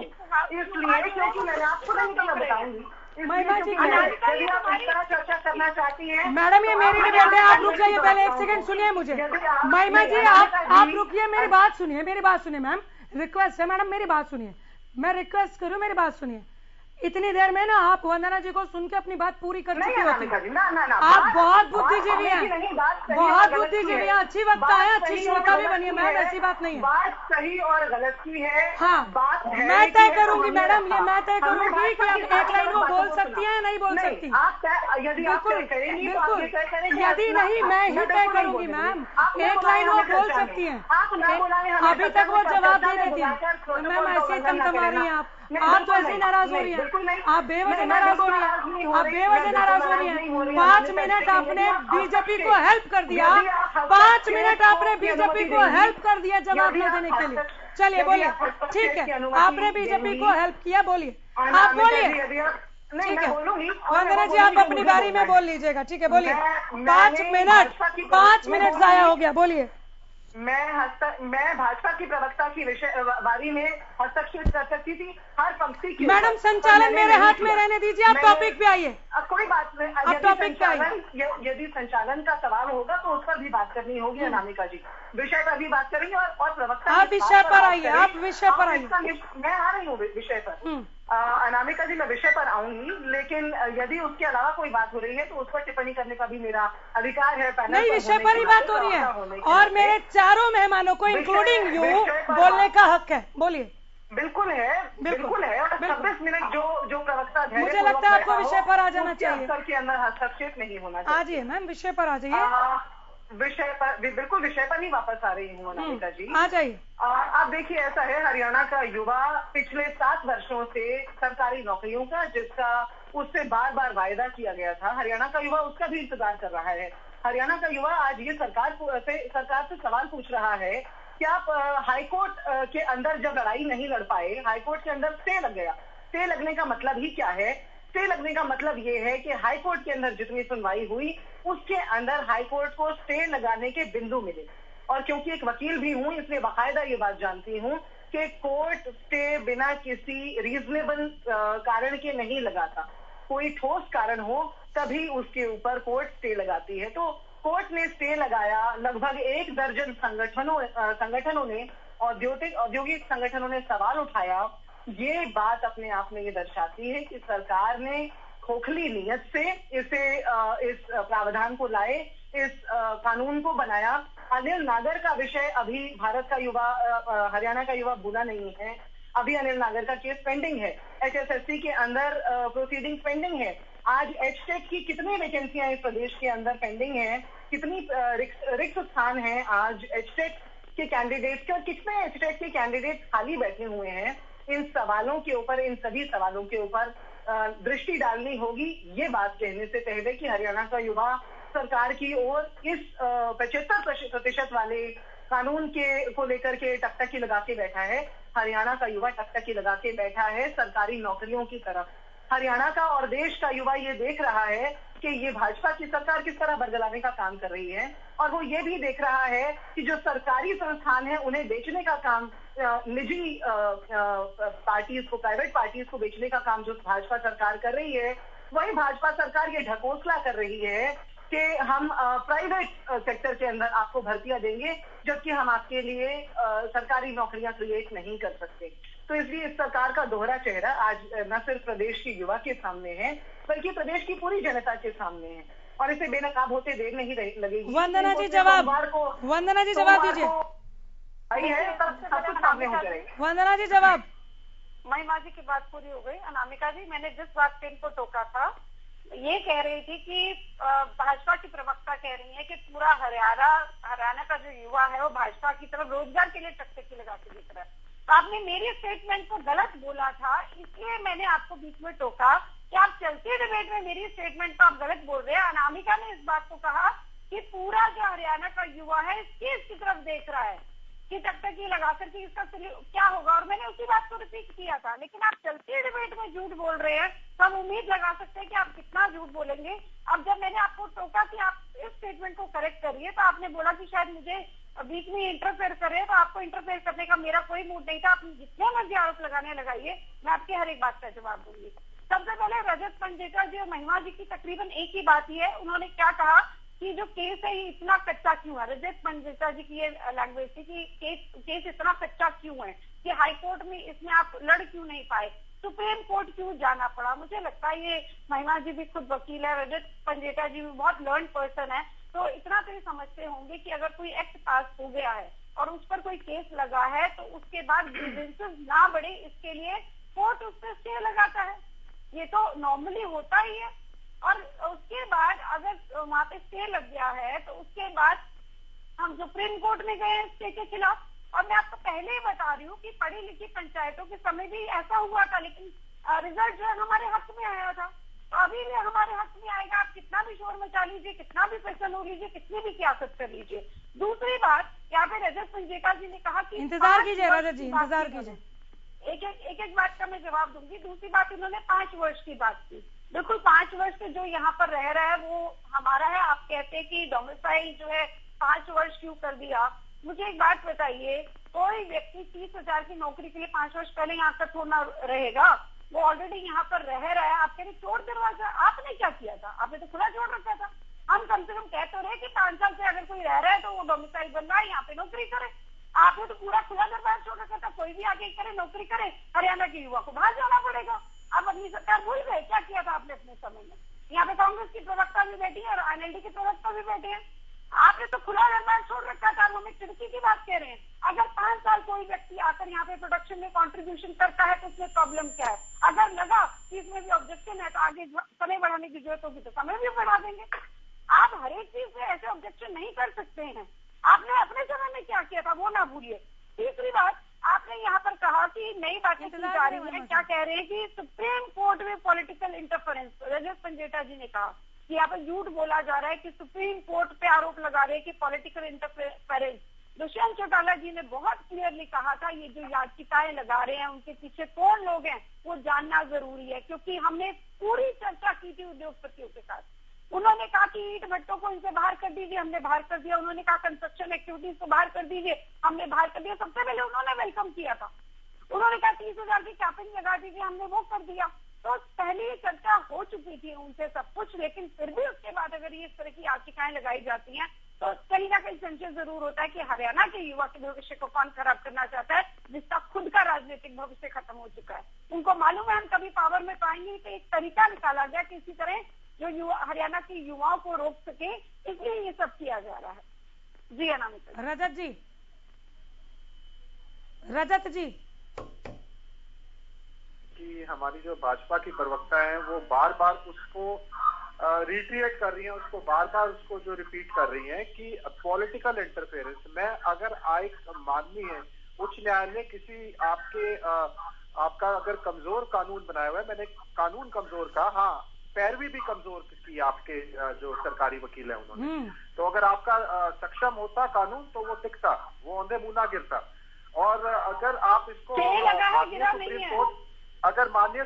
इसलिए क्योंकि मैंने आपको नहीं, तो मैं बताऊंगी। महिमा जी यदि आप इस तरह चर्चा करना चाहती हैं, मैडम ये मेरी डिबेट है, आप रुक जाइए, पहले 1 सेकंड सुनिए मुझे। महिमा जी आप रुकिए, मेरी बात सुनिए मैम, रिक्वेस्ट है मैडम, मेरी बात सुनिए, मैं रिक्वेस्ट करूँ, मेरी बात सुनिए। इतनी देर में ना आप वंदना जी को सुन के अपनी बात पूरी कर चुकी होती। आप बहुत बुद्धिजीवी हैं, अच्छी वक्ता है, अच्छी श्रोता भी बनी है मैम, ऐसी बात नहीं है। बात सही और गलत की है। हाँ, मैं तय करूंगी मैडम, ये मैं तय करूंगी कि आप एक लाइन वो बोल सकती हैं, नहीं बोल सकती। बिल्कुल, यदि नहीं मैं ही तय करूंगी मैम, एक लाइन वो बोल सकती हैं। अभी तक वो जवाब नहीं देती है मैम, ऐसे तमतमा रही हैं आप तो ऐसे नाराज हो रही हैं, आप बेवजह नाराज हो रही हैं। 5 मिनट आपने बीजेपी को हेल्प कर दिया, 5 मिनट आपने बीजेपी को हेल्प कर दिया जवाब न देने के लिए। चलिए बोलिए, ठीक है, आपने बीजेपी को हेल्प किया, बोलिए, आप बोलिए, ठीक है। वंदना जी आप अपनी बारी में बोल लीजिएगा, ठीक है, बोलिए। 5 मिनट जाया हो गया, बोलिए। मैं भाजपा की प्रवक्ता की विषय बारी में हस्तक्षेप कर सकती थी हर पंक्ति की। मैडम संचालन मेरे हाथ में रहने दीजिए, आप टॉपिक पे आइए। कोई बात नहीं, आप टॉपिक पे आइए। यदि संचालन का सवाल होगा तो उस पर भी बात करनी होगी अनामिका जी, विषय पर भी बात करेंगे और प्रवक्ता आप विषय पर आइए, आप विषय पर आइए। मैं आ रही हूँ विषय पर। अनामिका जी मैं विषय पर आऊंगी, लेकिन यदि उसके अलावा कोई बात हो रही है तो उस पर टिप्पणी करने का भी मेरा अधिकार है। नहीं, विषय पर ही बात हो रही है और मेरे चारों मेहमानों को इंक्लूडिंग यू बोलने का हक है, बोलिए। बिल्कुल है और 26 मिनट जो प्रवक्ता है, मुझे लगता है आपको विषय पर आ जाना चाहिए, स्तर के अंदर हस्तक्षेप नहीं होना चाहिए। आ जाइए मैम, विषय पर आ जाइए। विषय पर बिल्कुल विषय पर ही वापस आ रही हूँ अनामिका जी, आ जाइए। आप देखिए, ऐसा है, हरियाणा का युवा पिछले 7 वर्षों से सरकारी नौकरियों का, जिसका उससे बार बार वायदा किया गया था, हरियाणा का युवा उसका भी इंतजार कर रहा है। हरियाणा का युवा आज ये सरकार से सवाल पूछ रहा है कि आप हाईकोर्ट के अंदर जब लड़ाई नहीं लड़ पाए, हाईकोर्ट के अंदर स्टे लग गया, स्टे लगने का मतलब ही क्या है? स्टे लगने का मतलब ये है कि हाईकोर्ट के अंदर जितनी सुनवाई हुई उसके अंदर हाईकोर्ट को स्टे लगाने के बिंदु मिले। और क्योंकि एक वकील भी हूं इसलिए बाकायदा ये बात जानती हूं कि कोर्ट स्टे बिना किसी रीजनेबल कारण के नहीं लगाता। कोई ठोस कारण हो तभी उसके ऊपर कोर्ट स्टे लगाती है। तो कोर्ट ने स्टे लगाया, लगभग 1 दर्जन संगठनों ने, औद्योगिक संगठनों ने सवाल उठाया। ये बात अपने आप में ये दर्शाती है कि सरकार ने खोखली नीयत से इस प्रावधान को लाए, इस कानून को बनाया। अनिल नागर का विषय अभी भारत का युवा, हरियाणा का युवा भूला नहीं है। अभी अनिल नागर का केस पेंडिंग है, HSSC के अंदर प्रोसीडिंग पेंडिंग है। आज एचटेक की कितनी वैकेंसियां इस प्रदेश के अंदर पेंडिंग हैं, कितनी रिक्त स्थान हैं आज एचटेक के कैंडिडेट्स के, और कितने एचटेक के कैंडिडेट खाली बैठे हुए हैं, इन सवालों के ऊपर, इन सभी सवालों के ऊपर दृष्टि डालनी होगी। ये बात कहने से पहले कि हरियाणा का युवा सरकार की ओर इस 75% वाले कानून को लेकर के टकटकी लगा के बैठा है, हरियाणा का युवा टकटकी लगा के बैठा है सरकारी नौकरियों की तरफ। हरियाणा का और देश का युवा ये देख रहा है कि ये भाजपा की सरकार किस तरह बरगलाने का काम कर रही है, और वो ये भी देख रहा है कि जो सरकारी संस्थान है उन्हें बेचने का काम, निजी पार्टीज को, प्राइवेट पार्टीज को बेचने का काम जो भाजपा सरकार कर रही है, वही भाजपा सरकार ये ढकोसला कर रही है कि हम प्राइवेट सेक्टर के अंदर आपको भर्तियां देंगे, जबकि हम आपके लिए सरकारी नौकरियां क्रिएट नहीं कर सकते। तो इसलिए इस सरकार का दोहरा चेहरा आज न सिर्फ प्रदेश के युवा के सामने है, बल्कि प्रदेश की पूरी जनता के सामने है, और इसे बेनकाब होते देर नहीं लगेगी। वंदना जी जवाब दीजिए। सब कुछ सामने हो जाएगा। वंदना जी जवाब। महिमा जी की बात पूरी हो गई। अनामिका जी, मैंने जिस बात पे इनको टोका था, ये कह रही थी कि भाजपा की प्रवक्ता कह रही है कि पूरा हरियाणा का जो युवा है वो भाजपा की तरफ रोजगार के लिए टकटकी लगा के दिख रहा है। तो आपने मेरी स्टेटमेंट को गलत बोला था, इसलिए मैंने आपको बीच में टोका कि आप चलते डिबेट में मेरी स्टेटमेंट को आप गलत बोल रहे हैं। अनामिका ने इस बात को कहा कि पूरा जो हरियाणा का युवा है इसकी तरफ देख रहा है कि टकटकी लगा करके इसका क्या होगा, और मैंने उसी बात को रिपीट किया था। लेकिन आप चलती डिबेट में झूठ बोल रहे हैं, तो हम उम्मीद लगा सकते हैं कि आप कितना झूठ बोलेंगे। अब जब मैंने आपको टोका कि आप इस स्टेटमेंट को करेक्ट करिए, तो आपने बोला कि शायद मुझे बीच में इंटरफेयर करे, तो आपको इंटरफेयर करने का मेरा कोई मूड नहीं था। आप जितने मर्जी आरोप लगाने लगाइए, मैं आपकी हर एक बात का जवाब दूंगी। सबसे पहले रजत पंजेटा जी और महिमा जी की तकरीबन एक ही बात ही है। उन्होंने क्या कहा कि जो केस है ये इतना कच्चा क्यों है। रजत पंजेटा जी की ये लैंग्वेज थी कि केस इतना कच्चा क्यों है, कि हाई कोर्ट में इसमें आप लड़ क्यों नहीं पाए, सुप्रीम कोर्ट क्यों जाना पड़ा। मुझे लगता है ये महिमा जी भी खुद वकील है, रजत पंजेटा जी भी बहुत लर्न पर्सन है, तो इतना तो ये समझते होंगे कि अगर कोई एक्ट पास हो गया है और उस पर कोई केस लगा है, तो उसके बाद ग्रीवेंसेस ना बढ़े इसके लिए कोर्ट उस पर स्टे लगाता है। ये तो नॉर्मली होता ही है। और उसके बाद अगर वहां पे स्टे लग गया है, तो उसके बाद हम सुप्रीम कोर्ट में गए स्टे के खिलाफ। और मैं आपको पहले ही बता रही हूँ कि पढ़ी लिखी पंचायतों के समय भी ऐसा हुआ था, लेकिन रिजल्ट जो है हमारे हक में आया था। तो अभी भी हमारे हक में आएगा। आप कितना भी शोर मचा लीजिए, कितना भी प्रश्न हो लीजिए, कितनी भी सियासत कर लीजिए। दूसरी बात, यहाँ पे रजत पंजेटा जी ने कहा कि इंतजार कीजिए रजत जी, इंतजार कीजिए, एक बात का मैं जवाब दूंगी। दूसरी बात, उन्होंने 5 वर्ष की बात की। बिल्कुल 5 वर्ष से जो यहाँ पर रह रहा है वो हमारा है। आप कहते हैं कि डोमिसाइल जो है 5 वर्ष क्यों कर दिया। मुझे एक बात बताइए, कोई व्यक्ति 30,000 की नौकरी के लिए 5 वर्ष पहले यहाँ पर थोड़ा रहेगा, वो ऑलरेडी यहाँ पर रह रहा है। आप कह रहे चोर दरवाजा, आपने क्या किया था? आपने तो खुला छोड़ रखा था। हम कम से कम कह तो रहे कि 5 साल से अगर कोई रह रहा है तो वो डोमिसाइल बन रहा है, यहाँ पे नौकरी करे। आपने तो पूरा खुला दरबार छोड़ रखा था, कोई भी आगे करे नौकरी करे, हरियाणा के युवा को बाहर जाना पड़ेगा। अब अपनी सरकार भूल गए क्या किया था आपने अपने समय में। यहाँ पे कांग्रेस की प्रवक्ता भी बैठी है और एनएलडी के प्रवक्ता भी बैठे हैं। आपने तो खुला दरबार छोड़ रखा था। हमें खिड़की की बात कह रहे हैं। अगर 5 साल कोई व्यक्ति आकर यहाँ पे प्रोडक्शन में कंट्रीब्यूशन करता है तो उसमें प्रॉब्लम क्या है? अगर लगा कि इसमें भी ऑब्जेक्शन है तो आगे समय बढ़ाने की जरूरत होगी तो समय भी बढ़ा देंगे। आप हर एक चीज में ऐसे ऑब्जेक्शन नहीं कर सकते हैं। आपने अपने समय में क्या किया था वो ना भूलिए। तीसरी बात, आपने यहाँ पर कहा कि नई बातें की जा रही है। क्या कह रहे हैं कि सुप्रीम कोर्ट में पॉलिटिकल इंटरफेरेंस। रजत पंजेटा जी ने कहा कि यहाँ पर झूठ बोला जा रहा है कि सुप्रीम कोर्ट पे आरोप लगा रहे हैं कि पॉलिटिकल इंटरफेरेंस। दुष्यंत चौटाला जी ने बहुत क्लियरली कहा था ये जो याचिकाएं लगा रहे हैं उनके पीछे कौन लोग हैं वो जानना जरूरी है, क्योंकि हमने पूरी चर्चा की थी उद्योगपतियों के साथ। उन्होंने कहा कि ईंट भट्टों को इनसे बाहर कर दीजिए, हमने बाहर कर दिया। उन्होंने कहा कंस्ट्रक्शन एक्टिविटीज को बाहर कर दीजिए, हमने बाहर कर दिया। सबसे पहले उन्होंने वेलकम किया था। उन्होंने कहा 30,000 की कैपिंग लगा दीजिए, हमने वो कर दिया। तो पहले चर्चा हो चुकी थी उनसे सब कुछ, लेकिन फिर भी उसके बाद अगर ये इस तरह की याचिकाएं लगाई जाती हैं तो कहीं ना कहीं संशय जरूर होता है कि हरियाणा के युवा के भविष्य को कौन खराब करना चाहता है, जिसका खुद का राजनीतिक भविष्य खत्म हो चुका है। उनको मालूम है हम कभी पावर में पाएंगे, तो एक तरीका निकाला गया कि इसी तरह जो हरियाणा के युवाओं को रोक सके, इसलिए ये सब किया जा रहा है। जी अनामिका। रजत जी जी कि हमारी जो भाजपा की प्रवक्ता है वो बार बार उसको रिट्रीट कर रही हैं, उसको बार बार उसको जो रिपीट कर रही हैं कि पॉलिटिकल इंटरफेरेंस। मैं अगर एक माननीय उच्च न्यायालय किसी आपका अगर कमजोर कानून बनाया हुआ है, मैंने कानून कमजोर कहा, हाँ पैरवी भी कमजोर की आपके जो सरकारी वकील है उन्होंने, तो अगर आपका सक्षम होता कानून तो वो टिकता, वो औंधे मुंह ना गिरता। और अगर आप इसको सुप्रीम कोर्ट अगर माननीय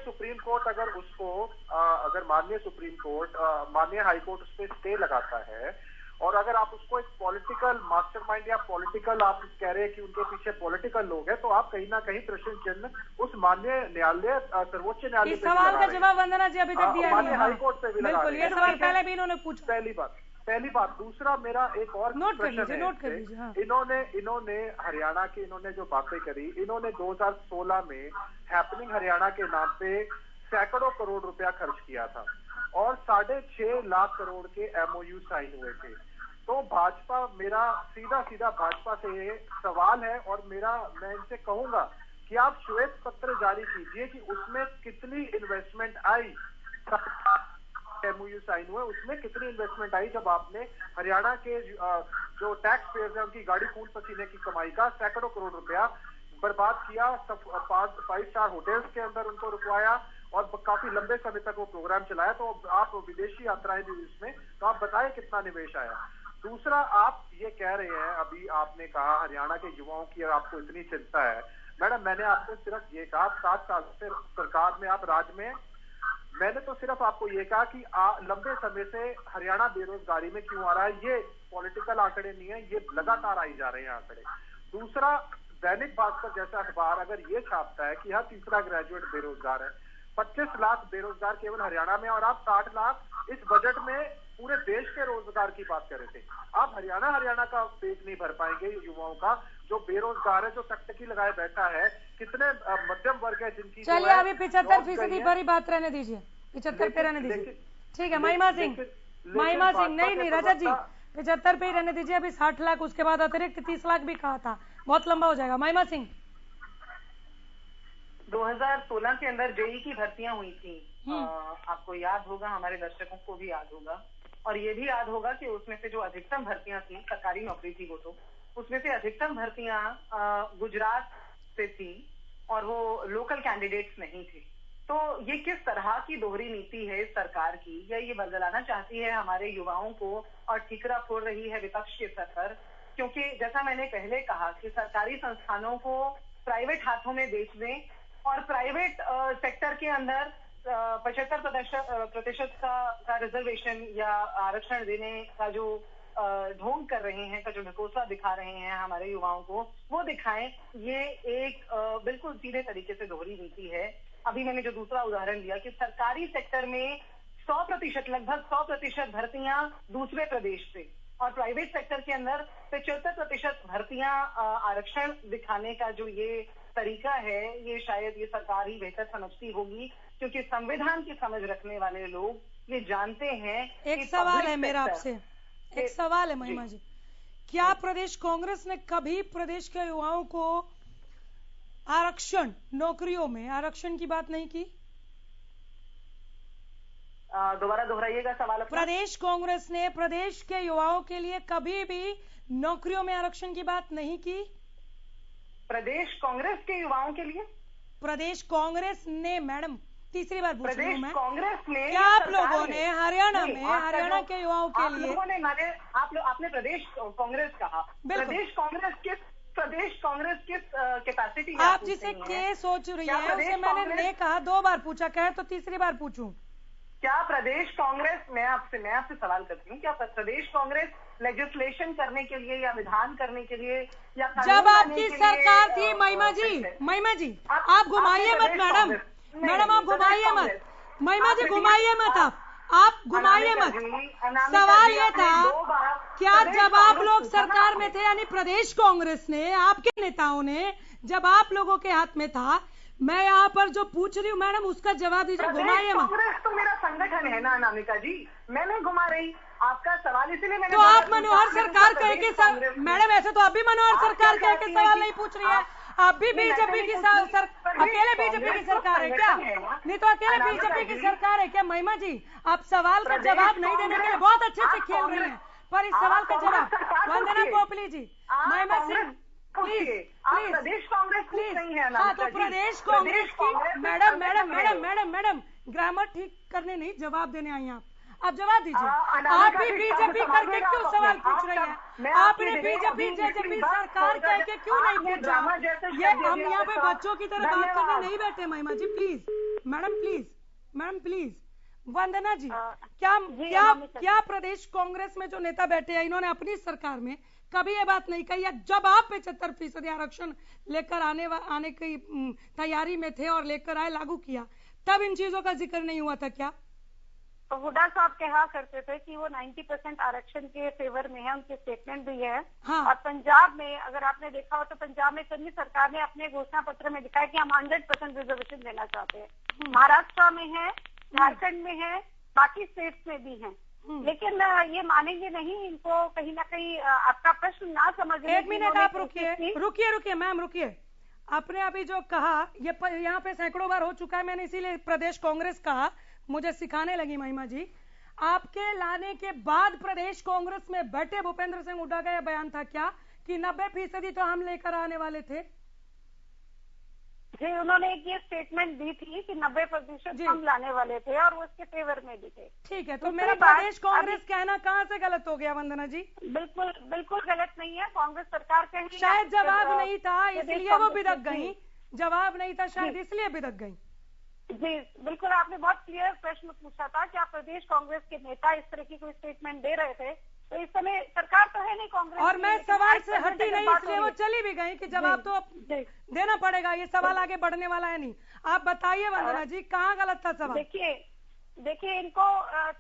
सुप्रीम कोर्ट माननीय हाई कोर्ट उस पर स्टे लगाता है, और अगर आप उसको एक पॉलिटिकल मास्टरमाइंड या पॉलिटिकल आप कह रहे हैं कि उनके पीछे पॉलिटिकल लोग हैं, तो आप कहीं ना कहीं प्रश्न चिन्ह उस माननीय न्यायालय सर्वोच्च न्यायालय इस सवाल का जवाब वंदना जी अभी तक दिया नहीं है। हाई कोर्ट पे भी लगा रहे हैं। ये सवाल पहले भी इन्होंने पूछा। पहली बात। दूसरा मेरा एक और प्रश्न है, हाँ। इन्होंने हरियाणा की इन्होंने जो बातें करी, इन्होंने 2016 में हैपनिंग हरियाणा के नाम पे सैकड़ों करोड़ रुपया खर्च किया था और 6.5 लाख करोड़ के MOU साइन हुए थे। तो भाजपा, मेरा सीधा भाजपा से सवाल है और मैं इनसे कहूंगा कि आप श्वेत पत्र जारी कीजिए कि उसमें कितनी इन्वेस्टमेंट आई, MOU साइन हुए उसमें कितनी इन्वेस्टमेंट आई, जब आपने हरियाणा के जो टैक्स पेयर्स है उनकी गाड़ी खून पसीने की कमाई का सैकड़ों करोड़ रुपया बर्बाद किया, 5 स्टार होटल्स के अंदर उनको रुकवाया और काफी लंबे समय तक वो प्रोग्राम चलाया। तो आप विदेशी यात्राएं भी इसमें, तो आप बताएं कितना निवेश आया। दूसरा, आप ये कह रहे हैं, अभी आपने कहा हरियाणा के युवाओं की आपको इतनी चिंता है। मैडम, मैंने आपको सिर्फ ये कहा 7 साल से सरकार में आप राज में, मैंने तो सिर्फ आपको ये कहा कि लंबे समय से हरियाणा बेरोजगारी में क्यों आ रहा है, ये पॉलिटिकल आंकड़े नहीं है, ये लगातार आई जा रहे हैं आंकड़े। दूसरा, दैनिक भास्कर जैसा अखबार अगर ये छापता है कि हर तीसरा ग्रेजुएट बेरोजगार है, 25 लाख बेरोजगार केवल हरियाणा में, और आप 60 लाख इस बजट में पूरे देश के रोजगार की बात कर रहे थे। आप हरियाणा का पेट नहीं भर पाएंगे युवाओं का, जो बेरोजगार है, जो टकटकी लगाए बैठा है। कितने मध्यम वर्ग है जिनकी, चलिए अभी 75% पर ही बात रहने दीजिए, 75 पे रहने दीजिए, ठीक है। महिमा सिंह नहीं रजत जी, 75 पे ही रहने दीजिए। अभी 60 लाख, उसके बाद अतिरिक्त 30 लाख भी कहा था, बहुत लंबा हो जाएगा। महिमा सिंह, 2016 के अंदर जेई की भर्तियां हुई थी, आपको याद होगा, हमारे दर्शकों को भी याद होगा, और ये भी याद होगा कि उसमें से जो अधिकतम भर्तियां थी, सरकारी नौकरी थी वो, तो उसमें से अधिकतम भर्तियां गुजरात से थी और वो लोकल कैंडिडेट्स नहीं थे। तो ये किस तरह की दोहरी नीति है इस सरकार की, या ये बदलाना चाहती है हमारे युवाओं को और ठीकरा फोड़ रही है विपक्ष के स्तर पर? क्योंकि जैसा मैंने पहले कहा कि सरकारी संस्थानों को प्राइवेट हाथों में बेच दें और प्राइवेट सेक्टर के अंदर 75% का रिजर्वेशन या आरक्षण देने का जो ढोंग कर रहे हैं, का जो ढकोसला दिखा रहे हैं हमारे युवाओं को, वो दिखाएं। ये एक बिल्कुल सीधे तरीके से दोहरी नीति है। अभी मैंने जो दूसरा उदाहरण दिया कि सरकारी सेक्टर में 100%, लगभग 100% भर्तियां दूसरे प्रदेश से, और प्राइवेट सेक्टर के अंदर 75% भर्तियां आरक्षण दिखाने का जो ये तरीका है, ये शायद ये सरकार ही बेहतर समझती होगी, क्योंकि संविधान की समझ रखने वाले लोग ये जानते हैं। एक सवाल है मेरा आपसे, एक सवाल है महिमा जी, क्या प्रदेश कांग्रेस ने कभी प्रदेश के युवाओं को आरक्षण, नौकरियों में आरक्षण की बात नहीं की? दोबारा दोहराइएगा सवाल अपना। प्रदेश कांग्रेस ने प्रदेश के युवाओं के लिए कभी भी नौकरियों में आरक्षण की बात नहीं की? प्रदेश कांग्रेस के युवाओं के लिए? प्रदेश कांग्रेस ने, मैडम तीसरी बार पूछ रही हूँ मैं, कांग्रेस ने, क्या आप लोगों ने हरियाणा में, हरियाणा के युवाओं के लिए, आपने प्रदेश कांग्रेस कहा, प्रदेश कांग्रेस किस कैपेसिटी में आप जिसे के सोच रही है उसे मैंने ने कहा, 2 बार पूछा, कहे तो तीसरी बार पूछूं। क्या प्रदेश कांग्रेस, मैं आपसे सवाल करती हूँ, क्या प्रदेश कांग्रेस लेजिस्लेशन करने के लिए या विधान करने के लिए या जब आपकी सरकार थी, महिमा जी आप घुमाइए मत मैडम आप घुमाइए मत, महिमा जी घुमाइए मत, आप घुमाइए मत। सवाल ये था, क्या जब आप लोग सरकार में थे, यानी प्रदेश कांग्रेस ने, आपके नेताओं ने, जब आप लोगों के हाथ में था, मैं यहाँ पर जो पूछ रही हूँ मैडम उसका जवाब दीजिए, घुमाइए मत। कांग्रेस तो मेरा संगठन है ना अनामिका जी, मैं नहीं घुमा रही आपका सवाल, इसलिए मैंने तो आप मनोहर सरकार कह के, मैडम ऐसे तो आप भी मनोहर सरकार कह के सवाल नहीं पूछ रही है, आप भी बीजेपी की अकेले बीजेपी की सरकार है क्या? नहीं तो अकेले बीजेपी की सरकार है क्या? महिमा जी, आप सवाल का जवाब नहीं देने के लिए बहुत अच्छे से खेल रही हैं, पर इस सवाल का जवाब वंदना पोपली जी, महिमा Singh please Pradesh Congress please. हाँ तो प्रदेश कांग्रेस की madam madam madam madam madam grammar ठीक करने नहीं, जवाब देने आई हैं आप जवाब दीजिए। आप भी बीजेपी करके क्यों सवाल पूछ रही हैं? आपने बीजेपी जेजेपी सरकार कह के क्यों नहीं पूछा? ये हम यहाँ पे बच्चों की तरह बात करने नहीं बैठे। महिमा जी प्लीज, मैडम प्लीज। वंदना जी, क्या प्रदेश कांग्रेस में जो नेता बैठे हैं इन्होंने अपनी सरकार में कभी ये बात नहीं कही? जब आप 75% आरक्षण लेकर आने की तैयारी में थे और लेकर आए, लागू किया, तब इन चीजों का जिक्र नहीं हुआ था क्या? तो हुड्डा साहब कहा करते थे कि वो 90% आरक्षण के फेवर में है, उनके स्टेटमेंट भी है। हाँ। और पंजाब में अगर आपने देखा हो तो पंजाब में केंद्र सरकार ने अपने घोषणा पत्र में लिखा है कि हम 100% रिजर्वेशन देना चाहते हैं। महाराष्ट्र में है, झारखंड में है, बाकी स्टेट्स में भी है, लेकिन ये मानेंगे नहीं। इनको कहीं ना कहीं आपका प्रश्न ना समझ। एक मिनट आप रुकिए मैम रुकिए। आपने अभी जो कहा ये यहाँ पे सैकड़ों बार हो चुका है, मैंने इसीलिए प्रदेश कांग्रेस कहा, मुझे सिखाने लगी महिमा जी। आपके लाने के बाद प्रदेश कांग्रेस में बैठे भूपेंद्र सिंह हुड्डा का यह बयान था क्या कि 90% तो हम लेकर आने वाले थे? जी, उन्होंने एक ये स्टेटमेंट दी थी कि 90% हम लाने वाले थे और वो उसके फेवर में भी थे। ठीक है, तो मेरा प्रदेश कांग्रेस कहना कहाँ से गलत हो गया वंदना जी? बिल्कुल गलत नहीं है। कांग्रेस सरकार कहीं शायद जवाब नहीं था इसलिए वो बिदक गई, जवाब नहीं था शायद इसलिए बिदक गई। जी बिल्कुल, आपने बहुत क्लियर प्रश्न पूछा था कि आप प्रदेश कांग्रेस के नेता इस तरह की कोई स्टेटमेंट दे रहे थे, तो इस समय सरकार तो है नहीं कांग्रेस। और मैं सवाल से हटी नहीं इसलिए वो चली भी गई कि जवाब तो देना पड़ेगा, ये सवाल आगे बढ़ने वाला है नहीं। आप बताइए वंदना जी, कहाँ गलत था सवाल? देखिए इनको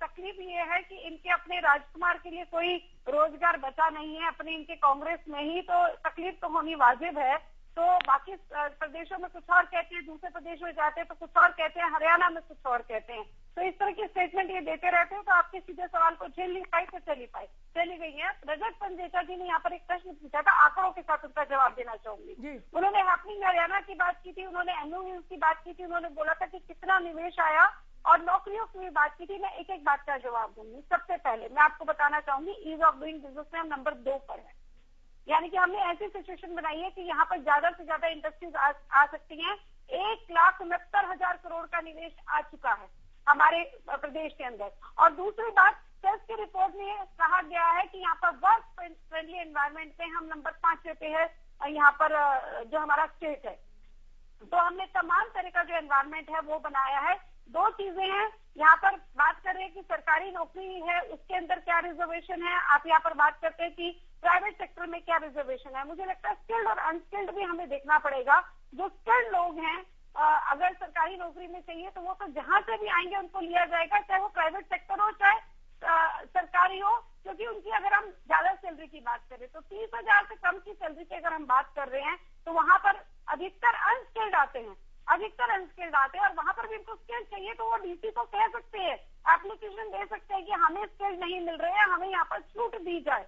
तकलीफ ये है कि इनके अपने राजकुमार के लिए कोई रोजगार बचा नहीं है अपने इनके कांग्रेस में ही, तो तकलीफ तो होनी वाजिब है। तो बाकी प्रदेशों में कुछ और कहते हैं, दूसरे प्रदेश में जाते हैं तो कुछ और कहते हैं, हरियाणा में कुछ और कहते हैं। तो इस तरह की स्टेटमेंट ये देते रहते हैं, तो आपके सीधे सवाल को झेल नहीं पाई तो चली गई है। रजत पंजेचा जी ने यहाँ पर एक प्रश्न पूछा था, आंकड़ों के साथ उसका जवाब देना चाहूंगी। उन्होंने हैपनिंग हरियाणा की बात की थी, उन्होंने एमओयू की बात की थी, उन्होंने बोला था कि कितना निवेश आया और नौकरियों की भी बात की थी। मैं एक एक बात का जवाब दूंगी। सबसे पहले मैं आपको बताना चाहूंगी, ईज ऑफ डूइंग बिजनेस में हम नंबर 2 पर है, यानी कि हमने ऐसी सिचुएशन बनाई है कि यहाँ पर ज्यादा से ज्यादा इंडस्ट्रीज आ सकती हैं। 1,69,000 करोड़ का निवेश आ चुका है हमारे प्रदेश के अंदर। और दूसरी बात, सेल्स की रिपोर्ट में कहा गया है कि यहाँ पर वर्क फ्रेंडली एनवायरनमेंट पे हम नंबर 5 पे है यहाँ पर जो हमारा स्टेट है। तो हमने तमाम तरह का जो एनवायरनमेंट है वो बनाया है। 2 चीजें हैं, यहाँ पर बात कर रहे हैं कि सरकारी नौकरी है उसके अंदर क्या रिजर्वेशन है, आप यहाँ पर बात करते हैं कि प्राइवेट सेक्टर में क्या रिजर्वेशन है। मुझे लगता है स्किल्ड और अनस्किल्ड भी हमें देखना पड़ेगा। जो स्किल्ड लोग हैं अगर सरकारी नौकरी में चाहिए तो वो तो जहां से भी आएंगे उनको लिया जाएगा, चाहे वो प्राइवेट सेक्टर हो चाहे सरकारी हो, क्योंकि उनकी अगर हम ज्यादा सैलरी की बात करें तो 30,000 से कम की सैलरी की अगर हम बात कर रहे हैं तो वहां पर अधिकतर अनस्किल्ड आते हैं और वहां पर भी उनको स्किल चाहिए तो वो डीसी को कह सकते हैं, एप्लीकेशन दे सकते हैं कि हमें स्किल नहीं मिल रहे हैं, हमें यहाँ पर छूट दी जाए।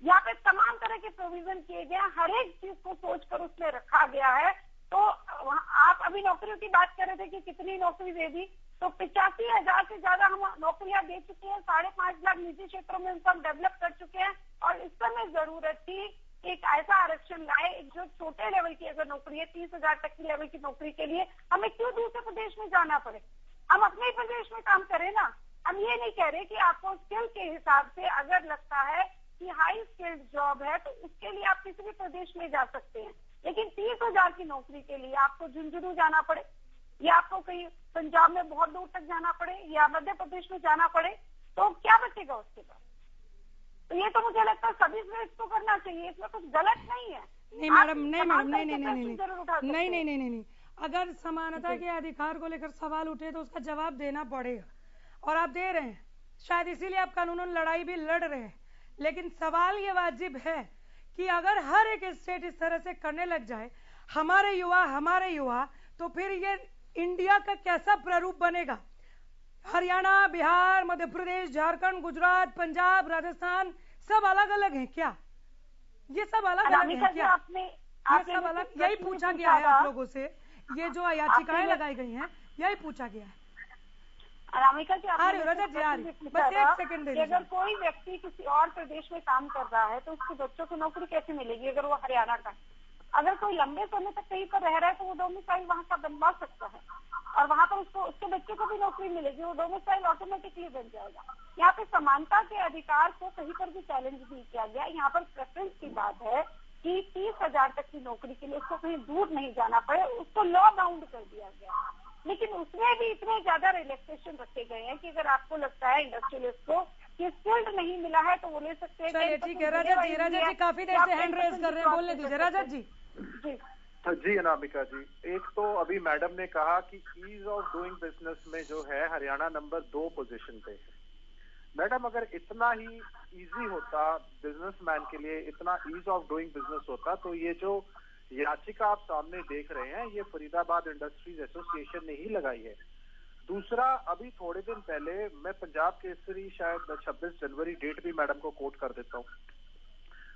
यहाँ पे तमाम तरह के प्रोविजन किए गए, हर एक चीज को सोचकर उसमें रखा गया है। तो आप अभी नौकरियों की बात कर रहे थे कि कितनी नौकरी दे दी, तो 85,000 से ज्यादा हम नौकरियां दे चुके हैं। 5.5 लाख निजी क्षेत्रों में उनको हम डेवलप कर चुके हैं। और इस समय जरूरत थी एक ऐसा आरक्षण लाए जो छोटे लेवल की अगर नौकरी है 30,000 तक की लेवल की नौकरी के लिए हमें क्यों दूसरे प्रदेश में जाना पड़े, हम अपने ही प्रदेश में काम करें ना। हम ये नहीं कह रहे कि आपको स्किल के हिसाब से अगर लगता है कि हाई स्किल्ड जॉब है तो उसके लिए आप किसी भी प्रदेश में जा सकते हैं, लेकिन 30,000 की नौकरी के लिए आपको झुंझुनू जाना पड़े या आपको कहीं पंजाब में बहुत दूर तक जाना पड़े या मध्य प्रदेश में जाना पड़े तो क्या बचेगा उसके बाद। तो ये तो मुझे लगता है सभी से इसको करना चाहिए, इसमें कुछ गलत नहीं है। नहीं मैडम, नहीं, अगर समानता के अधिकार को लेकर सवाल उठे तो उसका जवाब देना पड़ेगा और आप दे रहे हैं, शायद इसीलिए आप कानूनन लड़ाई भी लड़ रहे हैं। लेकिन सवाल ये वाजिब है कि अगर हर एक स्टेट इस तरह से करने लग जाए हमारे युवा तो फिर ये इंडिया का कैसा प्रारूप बनेगा। हरियाणा, बिहार, मध्य प्रदेश, झारखंड, गुजरात, पंजाब, राजस्थान सब अलग अलग हैं क्या? ये सब अलग अलग हैं क्या? ये सब अलग, यही पूछा गया है आप लोगों से, ये जो याचिकाएं लगाई गई हैं यही पूछा गया है। अनामिका जी, बस एक सेकंड दे, अगर कोई व्यक्ति किसी और प्रदेश में काम कर रहा है तो उसके बच्चों को नौकरी कैसे मिलेगी अगर वो हरियाणा का? अगर कोई लंबे समय तक कहीं पर रह रहा है तो वो डोमिसाइल वहाँ का बनवा सकता है और वहाँ पर उसको उसके बच्चे को भी नौकरी मिलेगी, वो डोमिसाइल ऑटोमेटिकली बन जाएगा। यहाँ पे समानता के अधिकार को कहीं पर भी चैलेंज नहीं किया गया। यहाँ पर प्रेफरेंस की बात है कि 30,000 तक की नौकरी के लिए उसको कहीं दूर नहीं जाना पड़े, उसको लॉ बाउंड कर दिया गया। लेकिन उसमें भी इतने ज्यादा रिलैक्सेशन रखे गए हैं कि अगर आपको लगता है इंडस्ट्रियलिस्ट को कि स्किल्ड नहीं मिला है तो वो ले सकते हैं। ठीक है राजा जी काफी देर से हैंड रेज कर रहे हैं, बोलने दीजिए राजा जी। जी अनामिका जी, एक तो अभी मैडम ने कहा कि ईज ऑफ डूइंग बिजनेस में जो है हरियाणा नंबर 2 पोजीशन पे है। मैडम अगर इतना ही इजी होता बिजनेसमैन के लिए, इतना ईज ऑफ डूइंग बिजनेस होता तो ये जो याचिका आप सामने देख रहे हैं ये फरीदाबाद इंडस्ट्रीज एसोसिएशन ने ही लगाई है। दूसरा, अभी थोड़े दिन पहले मैं पंजाब केसरी शायद 26 जनवरी डेट भी मैडम को कोट कर देता हूँ,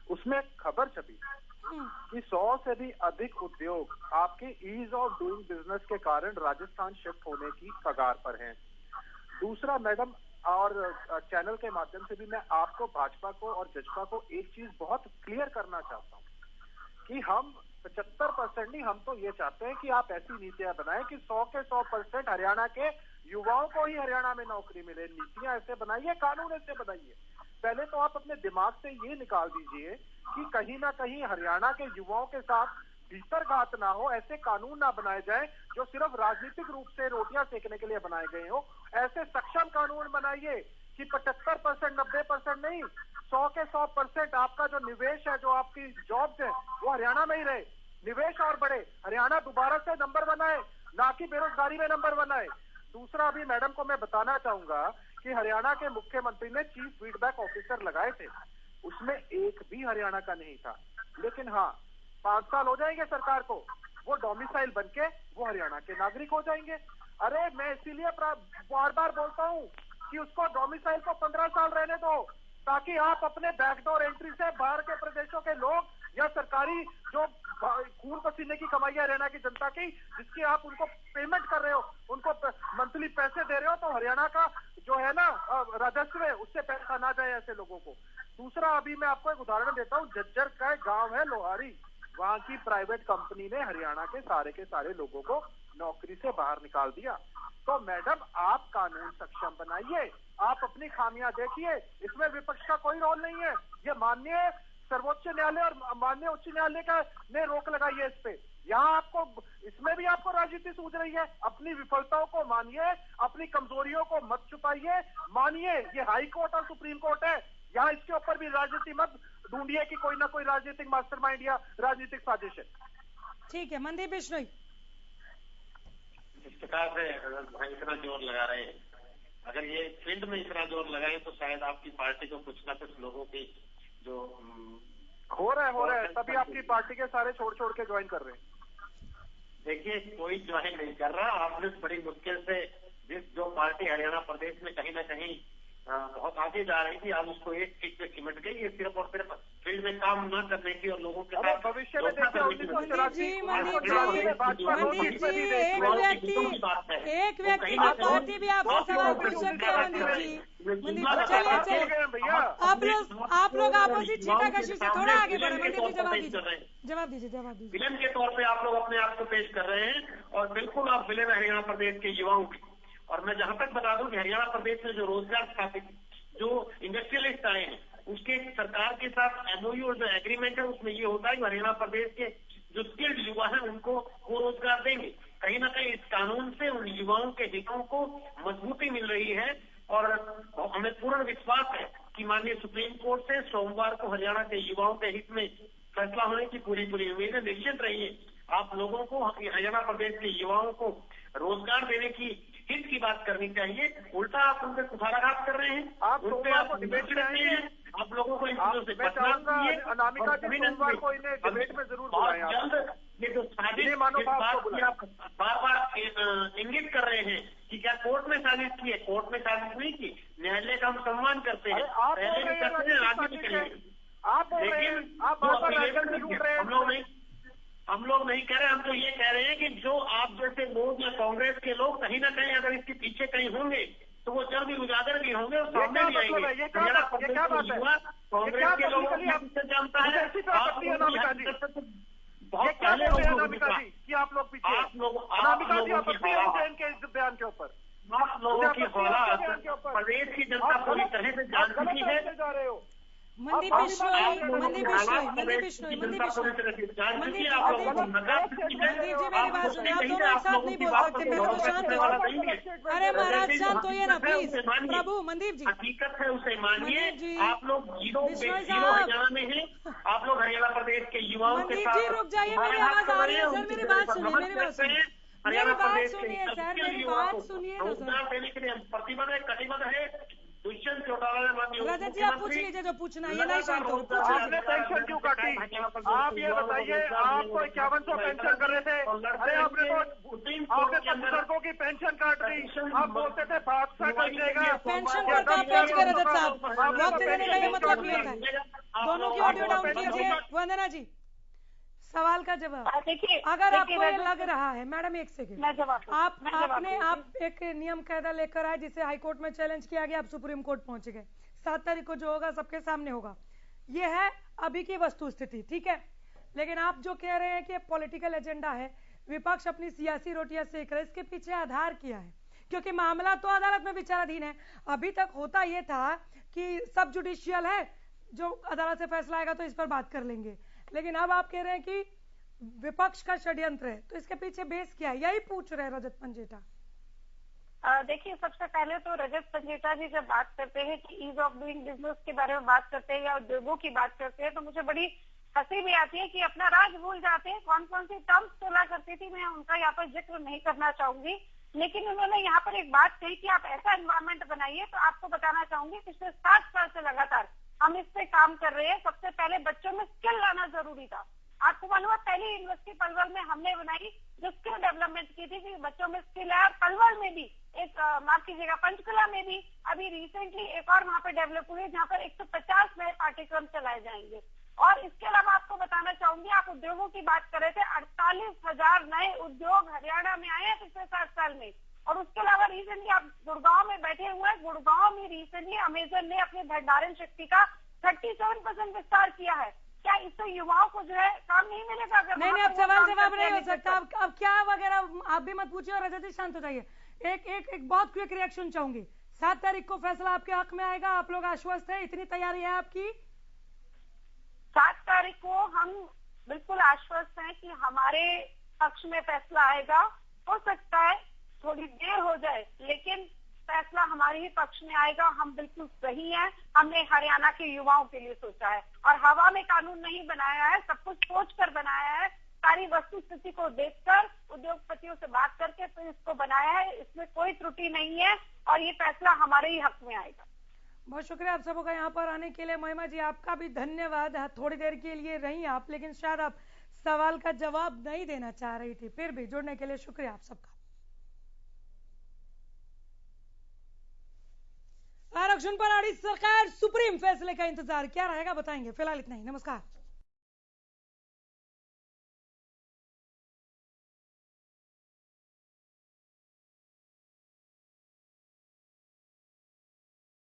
उसमें खबर छपी कि 100 से भी अधिक उद्योग आपके ईज ऑफ डूइंग बिजनेस के कारण राजस्थान शिफ्ट होने की कगार पर हैं। दूसरा मैडम, और चैनल के माध्यम से भी मैं आपको, भाजपा को और जजपा को एक चीज बहुत क्लियर करना चाहता हूँ कि हम 75% नहीं, हम तो ये चाहते हैं कि आप ऐसी नीतियां बनाएं कि 100 के 100% हरियाणा के युवाओं को ही हरियाणा में नौकरी मिले। नीतियां ऐसे बनाइए, कानून ऐसे बनाइए। पहले तो आप अपने दिमाग से ये निकाल दीजिए कि कहीं ना कहीं हरियाणा के युवाओं के साथ भीतरघात ना हो, ऐसे कानून ना बनाए जाए जो सिर्फ राजनीतिक रूप से रोटियां सेकने के लिए बनाए गए हो। ऐसे सक्षम कानून बनाइए कि 75%, 90% नहीं, 100 के 100% आपका जो निवेश है, जो आपकी जॉब्स है, वो हरियाणा में ही रहे, निवेश और बढ़े, हरियाणा दोबारा से नंबर 1 आए, ना कि बेरोजगारी में नंबर 1 आए। दूसरा, अभी मैडम को मैं बताना चाहूंगा कि हरियाणा के मुख्यमंत्री ने चीफ फीडबैक ऑफिसर लगाए थे, उसमें एक भी हरियाणा का नहीं था। लेकिन हाँ, 5 साल हो जाएंगे सरकार को, वो डोमिसाइल बनके वो हरियाणा के नागरिक हो जाएंगे। अरे मैं इसीलिए बार बार बोलता हूँ कि उसको डोमिसाइल को 15 साल रहने दो, ताकि आप अपने बैकडोर एंट्री से बाहर के प्रदेशों के लोग या सरकारी जो खून पसीने की कमाई है हरियाणा की जनता की, जिसकी आप उनको पेमेंट कर रहे हो, उनको मंथली पैसे दे रहे हो, तो हरियाणा का जो है ना राजस्व है उससे पैसा ना जाए ऐसे लोगों को। दूसरा, अभी मैं आपको एक उदाहरण देता हूँ, झज्जर का एक गांव है लोहारी, वहां की प्राइवेट कंपनी ने हरियाणा के सारे लोगों को नौकरी से बाहर निकाल दिया। तो मैडम आप कानून सक्षम बनाइए, आप अपनी खामियां देखिए, इसमें विपक्ष का कोई रोल नहीं है। ये माननीय सर्वोच्च न्यायालय और माननीय उच्च न्यायालय का ने रोक लगाई है इस पे। यहाँ आपको, इसमें भी आपको राजनीति सूझ रही है। अपनी विफलताओं को मानिए, अपनी कमजोरियों को मत छुपाइए, मानिए ये हाई कोर्ट और सुप्रीम कोर्ट है, यहाँ इसके ऊपर भी राजनीति मत ढूंढिए कि कोई ना कोई राजनीतिक मास्टरमाइंड या राजनीतिक साजिश है। ठीक है, मनदीप बिश्नोई। इस प्रकार से इतना जोर लगा रहे हैं, अगर ये फील्ड में इतना जोर लगाए तो शायद आपकी पार्टी को कुछ ना कुछ लोगों की जो हो रहा है तभी आपकी पार्टी के सारे छोड़ के ज्वाइन कर रहे हैं। देखिए, कोई ज्वाइन नहीं कर रहा। आपने बड़ी मुश्किल से जो पार्टी हरियाणा प्रदेश में कहीं ना कहीं बहुत आगे जा रही थी, आज उसको एक सीट पे सिमट गई। ये सिर्फ और सिर्फ फील्ड में काम न करने की और लोगों के साथ भविष्य में देखिए एक व्यक्ति की पार्टी भी आपसे सवाल पूछ सकते हैं। आप लोग अपोजिट छीटाकशी से थोड़ा आगे बढ़े। जवाब दीजिए। विलेन के तौर पे आप लोग अपने आप को पेश कर रहे हैं और बिल्कुल आप विलेन हरियाणा प्रदेश के युवाओं की। और मैं जहां तक बता दूं कि हरियाणा प्रदेश में जो रोजगार स्थापित जो इंडस्ट्रियलिस्ट आए हैं, उसके सरकार के साथ एमओयू और जो एग्रीमेंट है उसमें ये होता है कि हरियाणा प्रदेश के जो स्किल्ड युवा हैं उनको वो रोजगार देंगे। कहीं ना कहीं इस कानून से उन युवाओं के हितों को मजबूती मिल रही है और हमें पूर्ण विश्वास है कि माननीय सुप्रीम कोर्ट से सोमवार को हरियाणा के युवाओं के हित में फैसला होने की पूरी उम्मीद है। निश्चित रहिए, आप लोगों को हरियाणा प्रदेश के युवाओं को रोजगार देने की हित की बात करनी चाहिए, उल्टा आप उनसे कुठाराघात कर रहे हैं, आप उन पे आप डिबेट रहे हैं। आप लोगों को इन चीजों से बचना चाहिए। अनामिका जी सोमवार को इन्हें डिबेट में जरूर बुलाएं। जल्द ये जो साजिश बात की आप बार बार इंगित कर रहे हैं कि क्या कोर्ट में साजिश की है, कोर्ट में साजिश नहीं की। न्यायालय का हम सम्मान करते हैं, पहले भी करते हैं, राजनीति करेंगे। आप लेकिन हम लोग नहीं हम लोग नहीं कह रहे, हम तो ये कह रहे हैं कि जो आप जैसे लोग या कांग्रेस के लोग कहीं ना कहीं अगर इसके पीछे कहीं होंगे तो वो जल्द ही उजागर भी होंगे और सामने भी आएंगे। ये क्या बात है? कांग्रेस के लोगों को जानता है बहुत पहले कि आप लोग पीछे, आप बयान के ऊपर आप लोगों की औलाद प्रदेश की जनता पूरी तरह से जान चुकी है। मनदीप बिश्नोई जी मेरी बात सुनिए, आप दोनों एक साथ नहीं बोल सकते, पहले तो शांत हो। अरे महाराज शांत होइए ना प्लीज। प्रभु मनदीप जी, हकीकत है उसे मानिए। आप लोग जीरो हरियाणा में हैं, आप लोग हरियाणा प्रदेश के युवाओं के साथ। मनदीप जी रुक जाइए, मेरी आवाज आ रही है सर, मेरी बात सुनिए, मेरी बात सुनिए, हरियाणा प्रदेश सुनिए सर, मेरी बात सुनिए ना सर। रोजगार देने के लिए हम प्रतिबद्ध है, कटिबद्ध है। दुष्यंत चौटाला ने माननीय रजत जी आप पूछ लीजिए जो पूछना है, ये नहीं शांत हो। आपने पेंशन क्यों काटी? आप ये बताइए, आप तो 5100 पेंशन कर रहे थे, अरे आपने तो बुजुर्गों की पेंशन काट दी। आप बोलते थे 500 कट जाएगा। पेंशन पर कहाँ पहुंच गए रजत साहब? वक्त देने का ये मतलब नहीं होता है। दोनों की ऑडियो डाउन कीजिए। वंदना जी सवाल का जवाब। देखिए, अगर आपको ये लग रहा है, मैडम एक सेकेंड, आप एक नियम कायदा लेकर आए जिसे हाईकोर्ट में चैलेंज किया गया, आप सुप्रीम कोर्ट पहुंच गए, 7 तारीख को जो होगा सबके सामने होगा। ये है अभी की वस्तु स्थिति, ठीक है। लेकिन आप जो कह रहे हैं कि पॉलिटिकल एजेंडा है, विपक्ष अपनी सियासी रोटियां सेक रहे, इसके पीछे आधार क्या है? क्योंकि मामला तो अदालत में विचाराधीन है। अभी तक होता यह था कि सब जुडिशियल है, जो अदालत से फैसला आएगा तो इस पर बात कर लेंगे। लेकिन अब आप कह रहे हैं कि विपक्ष का षड्यंत्र है, तो इसके पीछे बेस क्या है? यही पूछ रहे हैं रजत पंजेटा। देखिए, सबसे पहले तो रजत पंजेटा जी जब बात करते हैं कि ईज ऑफ डूइंग बिजनेस के बारे में बात करते हैं या उद्योगों की बात करते हैं, तो मुझे बड़ी हंसी भी आती है कि अपना राज भूल जाते हैं। कौन कौन सी टर्म्स बोला करती थी, मैं उनका यहाँ पर जिक्र नहीं करना चाहूंगी, लेकिन उन्होंने यहाँ पर एक बात कही कि आप ऐसा एनवायरमेंट बनाइए। तो आपको बताना चाहूंगी पिछले 7 साल से लगातार हम इस पे काम कर रहे हैं। सबसे पहले बच्चों में स्किल लाना जरूरी था। आपको मालूम है, पहली यूनिवर्सिटी पलवल में हमने बनाई जो स्किल डेवलपमेंट की थी कि बच्चों में स्किल है। और पलवल में भी एक, माफ कीजिएगा, पंचकुला में भी अभी रिसेंटली एक और वहाँ पे डेवलप हुई है जहाँ पर 150 नए पाठ्यक्रम चलाए जाएंगे। और इसके अलावा आपको बताना चाहूंगी, आप उद्योगों की बात कर रहे थे, 48,000 नए उद्योग हरियाणा में आए हैं पिछले 7 साल में। और उसके अलावा रिसेंटली आप गुड़गांव में बैठे हुए हैं, गुड़गांव में रिसेंटली अमेजन ने अपने भंडारण शक्ति का 37% विस्तार किया है। क्या इससे युवाओं को जो है काम नहीं मिलेगा? नहीं, अब सवाल जवाब नहीं हो सकता। अब क्या वगैरह आप भी मत पूछिए और रजत शांत हो जाइए। एक बहुत क्विक रिएक्शन चाहूंगी। 7 तारीख को फैसला आपके हक में आएगा, आप लोग आश्वस्त है? इतनी तैयारी है आपकी? 7 तारीख को हम बिल्कुल आश्वस्त हैं कि हमारे पक्ष में फैसला आएगा। हो सकता है थोड़ी देर हो जाए, लेकिन फैसला हमारे ही पक्ष में आएगा। हम बिल्कुल सही हैं। हमने हरियाणा के युवाओं के लिए सोचा है और हवा में कानून नहीं बनाया है, सब कुछ सोचकर बनाया है। सारी वस्तु स्थिति को देखकर, उद्योगपतियों से बात करके तो इसको बनाया है। इसमें कोई त्रुटि नहीं है और ये फैसला हमारे ही हक में आएगा। बहुत शुक्रिया आप सबका यहाँ पर आने के लिए। महिमा जी आपका भी धन्यवाद। थोड़ी देर के लिए रही आप, लेकिन शायद आप सवाल का जवाब नहीं देना चाह रही थी, फिर भी जुड़ने के लिए शुक्रिया आप सबका। आरक्षण पर अड़ी सरकार सुप्रीम फैसले का इंतजार क्या रहेगा बताएंगे। फिलहाल इतना ही, नमस्कार।